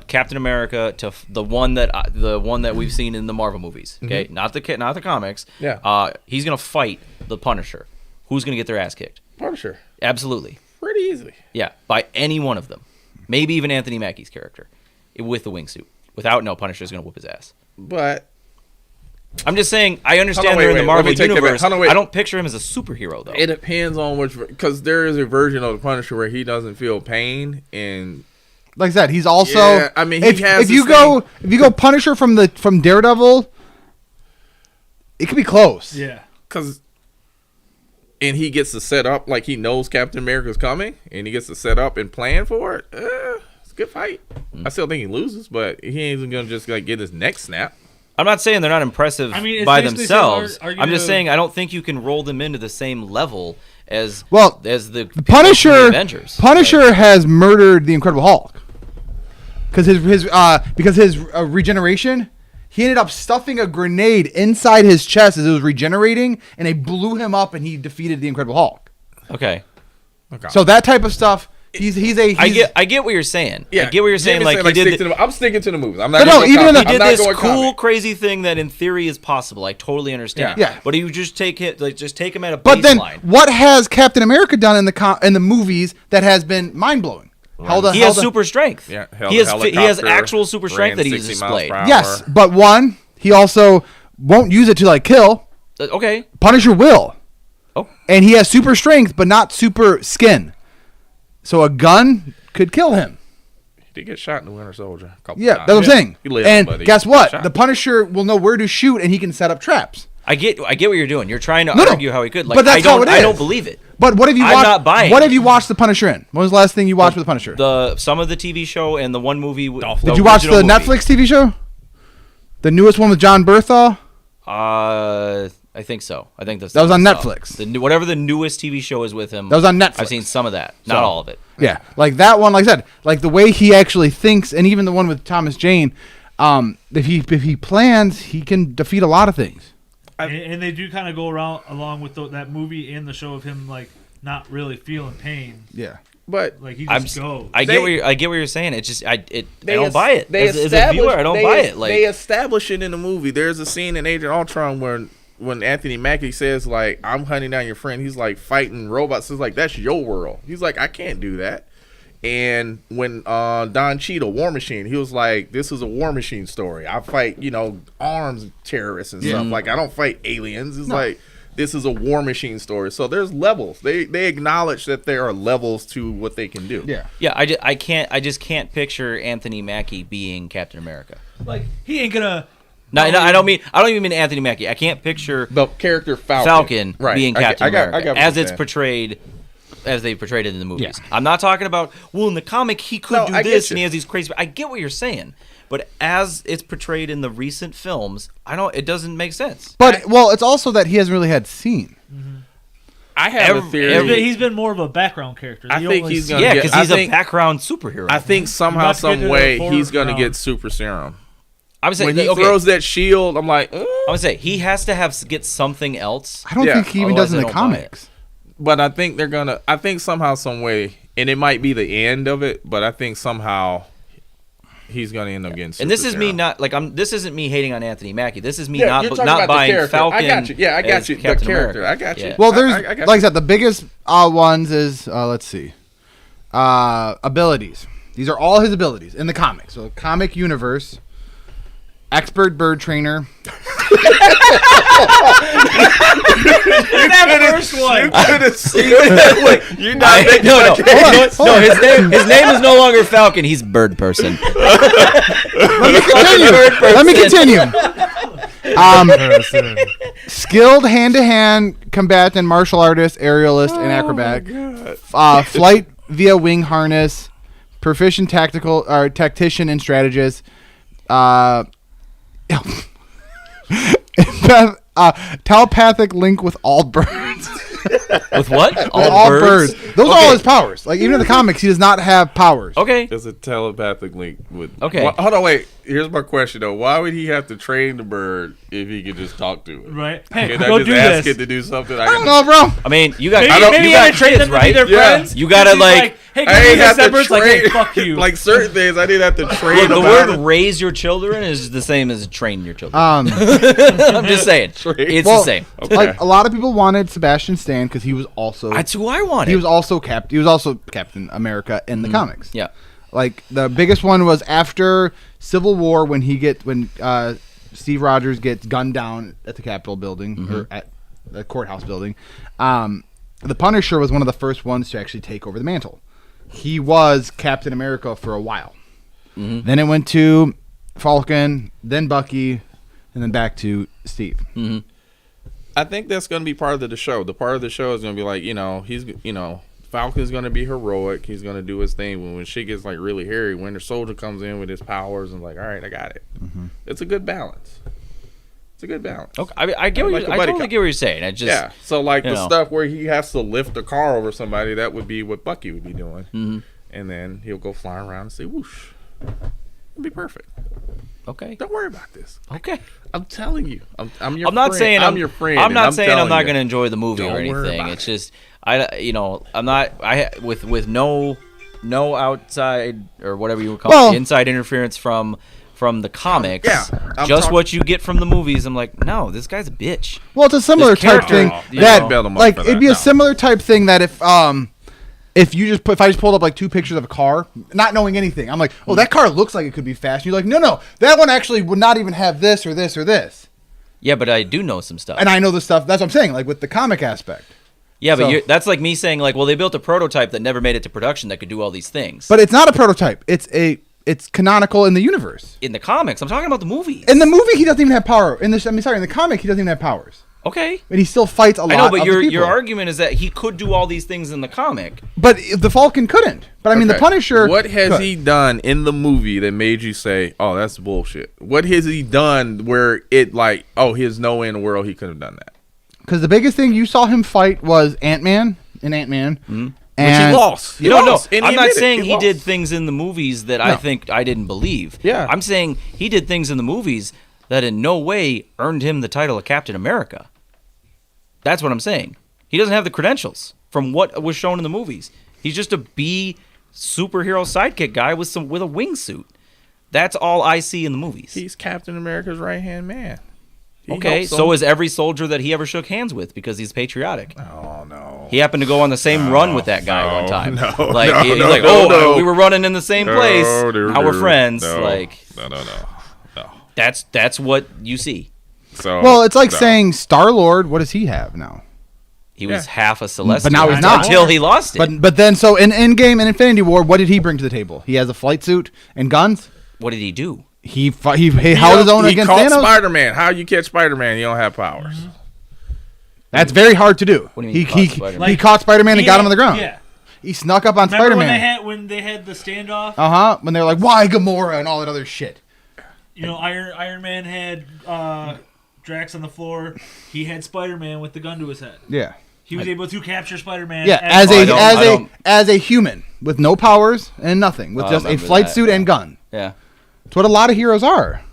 Captain America to the one that we've seen in the Marvel movies, okay, not the comics. Yeah. He's gonna fight the Punisher. Who's gonna get their ass kicked? Punisher? Absolutely. Pretty easily. Yeah, by any one of them. Maybe even Anthony Mackie's character with the wingsuit. Without, no, Punisher's gonna whoop his ass. But I'm just saying, I understand Hold on, they're wait, in the wait, let me Marvel take that back. universe. Hold on, wait. I don't picture him as a superhero though. it depends on which, because there is a version of the Punisher where he doesn't feel pain, and Like I said, he's also. Yeah, I mean, he if has you this go Punisher from Daredevil, it could be close. Yeah. and he gets to set up like he knows Captain America's coming, and he gets to set up and plan for it. It's a good fight. I still think he loses, but he ain't gonna just like get his neck snapped. I'm not saying they're not impressive I mean, it's by basically themselves. saying, I'm just saying I don't think you can roll them into the same level as the people Punisher. from the Avengers. Punisher has murdered the Incredible Hulk because his regeneration. He ended up stuffing a grenade inside his chest as it was regenerating, and they blew him up, and he defeated the Incredible Hulk. Okay. So that type of stuff. I get what you're saying. Yeah, I get what you're saying. Jimmy's Like he did. I'm sticking to the movies. I'm But not. no, even in the- He did I'm not this going cool, comic. crazy thing that in theory is possible. I totally understand. Yeah. But you just take it, just take him at a baseline. But then, what has Captain America done in the movies that has been mind blowing? He has super strength. Yeah, he has actual super strength that he's 60 miles displayed. per hour. Yes, but one, he also won't use it to like kill. Okay. Punisher will. Oh. And he has super strength, but not super skin. So a gun could kill him. He did get shot in the Winter Soldier. A couple Yeah, times. that's what I'm saying. He lived, And but he guess got what? shot. The Punisher will know where to shoot, and he can set up traps. I get what you're doing. You're trying to No, argue how he could. Like, but that's how it is. I don't believe it. But what have you I'm watched? not buying What it. have you watched the Punisher in? When was the last thing you watched with the Punisher? Some of the TV show and the one movie. Did you watch the Netflix TV show? The newest one with John Bertha? I think so. I think That was on Netflix. Whatever the newest TV show is with him. That was on Netflix. I've seen some of that, not So, all of it. Yeah, like that one. Like I said, like the way he actually thinks, and even the one with Thomas Jane. If he plans, he can defeat a lot of things. And they do kind of go along with that movie and the show of him like not really feeling pain. Yeah, but like he just goes. I get what you're saying. It's just I don't buy it. They as a viewer, I don't buy it. Like they establish it in the movie. There's a scene in Agent Ultron where when Anthony Mackie says like, I'm hunting down your friend, he's like fighting robots. It's like, that's your world. He's like, I can't do that. And when Don Cheadle, War Machine, he was like, this is a War Machine story. I fight, arms terrorists and stuff. Like, I don't fight aliens. It's like, this is a War Machine story. So there's levels. They acknowledge that there are levels to what they can do. Yeah. I just can't picture Anthony Mackie being Captain America. Like, he ain't gonna. No, I don't even mean Anthony Mackie. I can't picture the character Falcon being Captain America I got as it's portrayed. As they portrayed it in the movies. Yeah. I'm not talking about, in the comic he could do this and he has these crazy. I get what you're saying, but as it's portrayed in the recent films, it doesn't make sense. But it's also that he hasn't really had scene. I have a theory. He's been more of a background character. I think he's gonna get. because he's a background superhero. I think somehow, some way, he's gonna get super serum. I would say when he throws that shield, I'm like, I would say he has to get something else. I don't think he even does in the comics. But I think they're gonna. I think somehow, some way, and it might be the end of it. But I think somehow he's gonna end up getting. And this is serum. me not like I'm. This isn't me hating on Anthony Mackie. This is me you're not talking about buying the character. Falcon. I got you. Yeah, I got you. Captain The character. America. I got you. Yeah. Well, there's I got like I said, the biggest ones is let's see, abilities. These are all his abilities in the comics. So comic universe. Expert bird trainer. That first one. You could have seen it. You're not making no. His name is no longer Falcon. He's Bird Person. Let me continue. Skilled hand-to-hand combatant, martial artist, aerialist, and acrobat. Flight via wing harness. Proficient tactician and strategist. Telepathic link with all birds. With what? All birds. Those are all his powers. Like even in the comics, he does not have powers. Okay. There's a telepathic link with. Okay. Hold on, wait. Here's my question though. Why would he have to train the bird if he could just talk to it? Right. Hey, Can go I just do ask this. it to do something? I don't know, bro. I mean, you got. Maybe you got train kids, them right? to be their friends. You gotta like. Hey, I ain't have to train. Like, hey, fuck you. Like certain things, I didn't have to train. Look, the about word it. "raise your children" is the same as train your children. I'm just saying, it's the same. Okay. Like a lot of people wanted Sebastian Stan because he was also. That's who I wanted. He was also Captain America in the comics. Yeah. Like the biggest one was after Civil War when Steve Rogers gets gunned down at the Capitol building or at the courthouse building. The Punisher was one of the first ones to actually take over the mantle. He was Captain America for a while. Then it went to Falcon, then Bucky, and then back to Steve. I think that's going to be part of the show. The part of the show is going to be like, Falcon's going to be heroic. He's going to do his thing. When shit gets like really hairy, Winter Soldier comes in with his powers and like, all right, I got it. It's a good balance. It's a good balance. Okay, I get what I totally get what you're saying. I just So like the stuff where he has to lift a car over somebody, that would be what Bucky would be doing, and then he'll go flying around and say whoosh. It'll be perfect. Okay. Don't worry about this. Okay. I'm telling you. I'm your I'm not friend. saying I'm your friend. I'm not saying I'm telling not you. going to enjoy the movie Don't or worry anything. about It's just I'm not with no outside or whatever you would call it, inside interference from the comics. Just what you get from the movies. I'm like, no, this guy's a bitch. Well, it's a similar type thing it'd be a similar type thing that if I just pulled up like two pictures of a car, not knowing anything, I'm like, oh, that car looks like it could be fast. And you're like, no, that one actually would not even have this or this or this. Yeah, but I do know some stuff. And I know the stuff. That's what I'm saying, like with the comic aspect. Yeah, but that's like me saying like, well, they built a prototype that never made it to production that could do all these things. But it's not a prototype. It's canonical in the universe. In the comics, I'm talking about the movies. In the movie, he doesn't even have power. In the comic, he doesn't even have powers. Okay. And he still fights a lot. I know, but of the people. your argument is that he could do all these things in the comic. But the Falcon couldn't. But I mean, the Punisher. What has he done in the movie that made you say, "Oh, that's bullshit"? What has he done where it like, oh, there's no way in the world he could have done that? Because the biggest thing you saw him fight was Ant-Man in Ant-Man. Which he lost. No. I'm not saying he did things in the movies that I think I didn't believe. Yeah. I'm saying he did things in the movies that in no way earned him the title of Captain America. That's what I'm saying. He doesn't have the credentials from what was shown in the movies. He's just a B superhero sidekick guy with a wingsuit. That's all I see in the movies. He's Captain America's right-hand man. Okay, so is every soldier that he ever shook hands with because he's patriotic. Oh no. He happened to go on the same run with that guy one time. No, like he's like, we were running in the same place. Now we're friends. No, like no. That's what you see. So well, it's like saying Star-Lord. What does he have now? He was half a Celestial, but now he's not until he lost it. But then so in Endgame and Infinity War, what did he bring to the table? He has a flight suit and guns. What did he do? He held his own against Thanos. Spider-Man. How you catch Spider-Man? You don't have powers. Mm-hmm. That's very hard to do. What do you mean He caught Spider-Man and got him on the ground. Yeah. He snuck up on Remember Spider-Man. when they had the standoff? When they were like, "Why Gamora?" and all that other shit. You know, Iron Man had Drax on the floor. He had Spider-Man with the gun to his head. Yeah. He was able to capture Spider-Man. Yeah, as a human with no powers and nothing, with just a flight suit and gun. Yeah. It's what a lot of heroes are.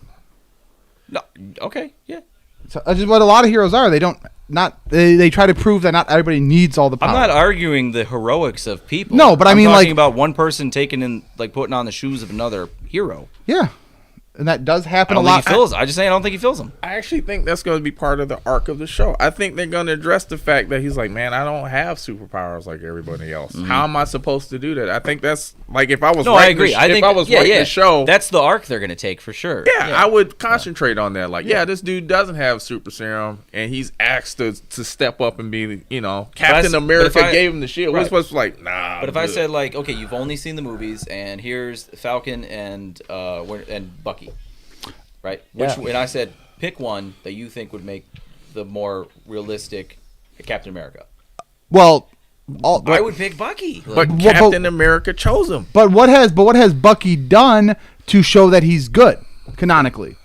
No, okay, yeah. So that's just what a lot of heroes are. They try to prove that not everybody needs all the power. I'm not arguing the heroics of people. No, but I mean, I'm talking like, about one person taking in, like, putting on the shoes of another hero. Yeah, and that does happen I a don't lot. think he feels. I just say I don't think he feels them. I actually think that's going to be part of the arc of the show. I think they're going to address the fact that he's like, man, I don't have superpowers like everybody else. Mm-hmm. How am I supposed to do that? I think that's like if I was I agree. writing the show, that's the arc they're going to take for sure. Yeah, I would concentrate on that. Like, this dude doesn't have super serum, and he's asked to step up and be, Captain America gave him the shield. We're supposed to like, nah. But if I said like, okay, you've only seen the movies, and here's Falcon and Bucky. Right. And I said, pick one that you think would make the more realistic Captain America. Well, I would pick Bucky. But Captain America chose him. But what has Bucky done to show that he's good canonically?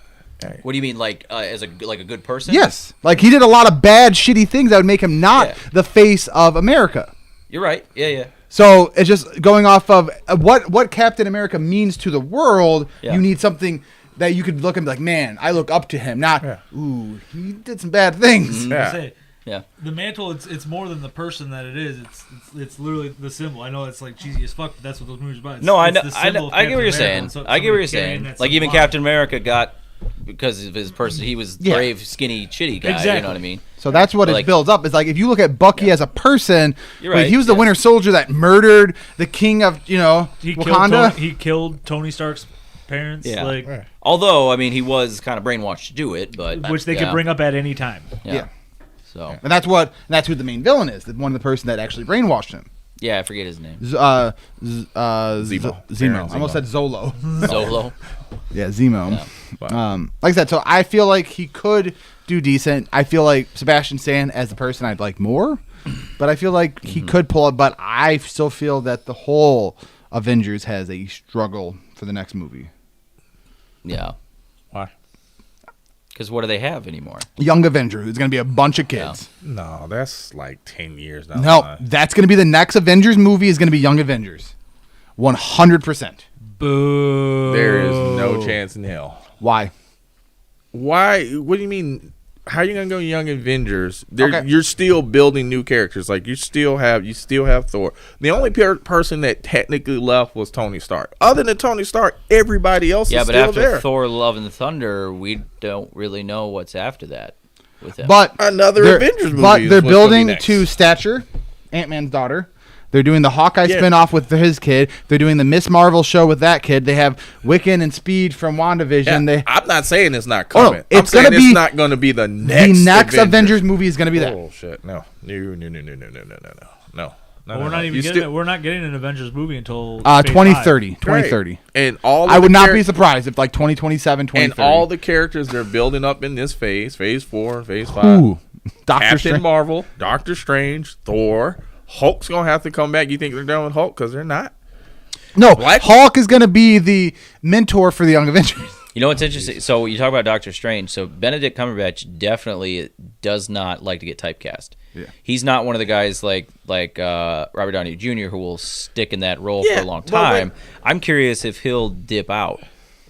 What do you mean, like as a good person? Yes, like he did a lot of bad, shitty things that would make him not the face of America. You're right. Yeah. So it's just going off of what Captain America means to the world. Yeah. You need something that you could look and be like, man, I look up to him. Not, ooh, he did some bad things. Yeah. The mantle, it's more than the person that it is. It's literally the symbol. I know it's like cheesy as fuck, but that's what those movies are about. No, I know. I get what you're saying. I get what you're saying. Like even Captain America got, because of his person, he was brave, skinny, shitty guy. Exactly. You know what I mean? So that's what it builds up. It's like if you look at Bucky as a person, You're right, he was the Winter Soldier that murdered the king of Wakanda. He killed Tony Stark's parents. Yeah. Although, I mean, he was kind of brainwashed to do it, but which they could bring up at any time. Yeah. So. And that's who the main villain is. One of the person that actually brainwashed him. Yeah, I forget his name. Zemo. Zemo. I almost said Zolo. Zolo. Yeah, Zemo. Yeah. Like I said, so I feel like he could do decent. I feel like Sebastian Stan as the person I'd like more, but I feel like he could pull it. But I still feel that the whole Avengers has a struggle for the next movie. Yeah. Why? Because what do they have anymore? Young Avenger, who's going to be a bunch of kids. No, that's like 10 years now. No, that's going to be the next Avengers movie is going to be Young Avengers. 100%. Boo. There is no chance in hell. Why? Why? What do you mean? How are you gonna go Young Avengers? You're still building new characters. Like you still have Thor. The only person that technically left was Tony Stark. Other than Tony Stark, everybody else is still there. Yeah, but after Thor: Love and Thunder, we don't really know what's after that with him. But another Avengers movie. But they're building to Stature, Ant-Man's daughter. They're doing the Hawkeye spinoff with his kid. They're doing the Miss Marvel show with that kid. They have Wiccan and Speed from WandaVision. Yeah, I'm not saying it's not coming. It's going to be not going to be the next. The next Avengers movie is going to be that. Oh shit! No. We're not even getting it. We're not getting an Avengers movie until 2030. 2030. Right. And all I would not be surprised if like 2027, 2030. And all the characters they're building up in this phase 4, phase 5. Ooh, Captain Marvel, Doctor Strange, Thor. Hulk's gonna have to come back. You think they're done with Hulk? Because they're not. No, Hulk is gonna be the mentor for the Young Avengers. You know what's interesting? So you talk about Doctor Strange. So Benedict Cumberbatch definitely does not like to get typecast. Yeah. He's not one of the guys like Robert Downey Jr. who will stick in that role for a long time. I'm curious if he'll dip out.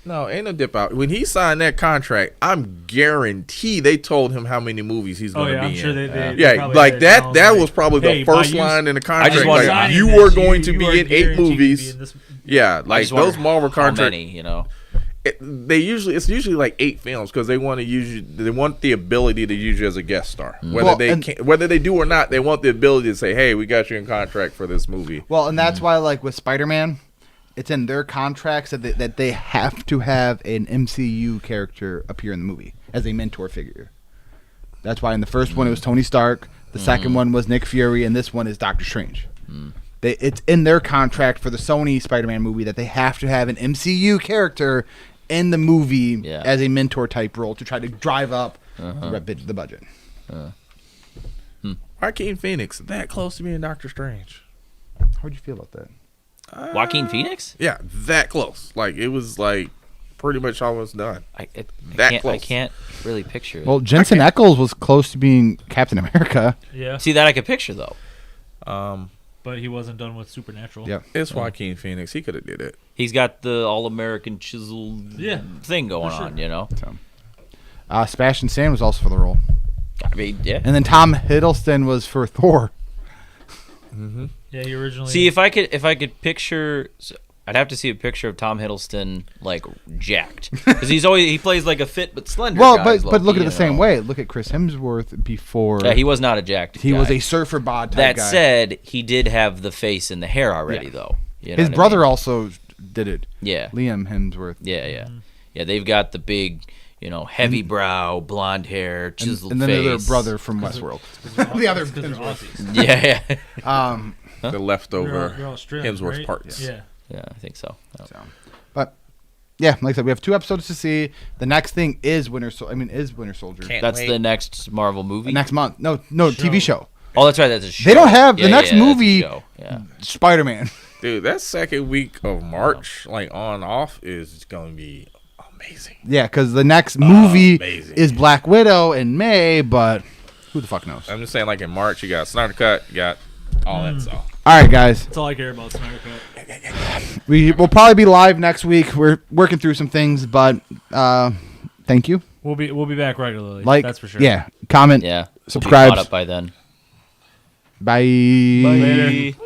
No, ain't no dip out. When he signed that contract, I'm guaranteed they told him how many movies he's going to be in. Sure they like that was probably the first line in the contract. Like, you are going to be in 8 movies. Yeah, like those Marvel contracts. Many, it's usually like 8 films because they want the ability to use you as a guest star. Whether they do or not, they want the ability to say, "Hey, we got you in contract for this movie." Well, and that's why, like with Spider-Man, it's in their contracts that they have to have an MCU character appear in the movie as a mentor figure. That's why in the first one it was Tony Stark, the second one was Nick Fury, and this one is Doctor Strange. It's in their contract for the Sony Spider-Man movie that they have to have an MCU character in the movie as a mentor type role to try to drive up the budget. Joaquin Phoenix that close to being Doctor Strange. How'd you feel about that? Joaquin Phoenix? Yeah, that close. Like it was like pretty much almost done. I close. can't really picture it. Well, Jensen Ackles was close to being Captain America. Yeah. See, that I could picture though. But he wasn't done with Supernatural. Yeah, it's Joaquin Phoenix. He could have did it. He's got the all-American chiseled thing going sure. on, you know. Sebastian Stan was also for the role. I mean, yeah. And then Tom Hiddleston was for Thor. Yeah, he originally. See, if I could picture, I'd have to see a picture of Tom Hiddleston like jacked because he plays like a fit but slender. Well, guy, but look at it the same way. Look at Chris Hemsworth before. Yeah, he was not a jacked. He guy. was a surfer bod type That guy. said, he did have the face and the hair already, though. You know his what I brother mean? also did it. Yeah, Liam Hemsworth. Yeah. They've got the big, heavy brow, blonde hair, chiseled and then face. their brother from Westworld. The other Hemsworth. Yeah. The leftover they're all Hemsworth right? parts. Yeah. Yeah, I think so. But yeah, like I said, we have 2 episodes to see. The next thing is Winter Soldier. That's the next Marvel movie. Next month. No, TV show. Oh, that's right. That's a show. They don't have the Yeah, next yeah, that's a movie. show. Yeah. Spider-Man. Dude, that second week of March, like on off, is going to be amazing. Yeah, because the next movie Amazing. is Black Widow in May, but who the fuck knows? I'm just saying, like in March, you got Snyder Cut, you got all that stuff. All right, guys. That's all I care about. Snyder Cut. We will probably be live next week. We're working through some things, but thank you. We'll be back regularly. Like, that's for sure. Yeah, comment, Yeah. subscribe. We'll be caught up by then. Bye. Later.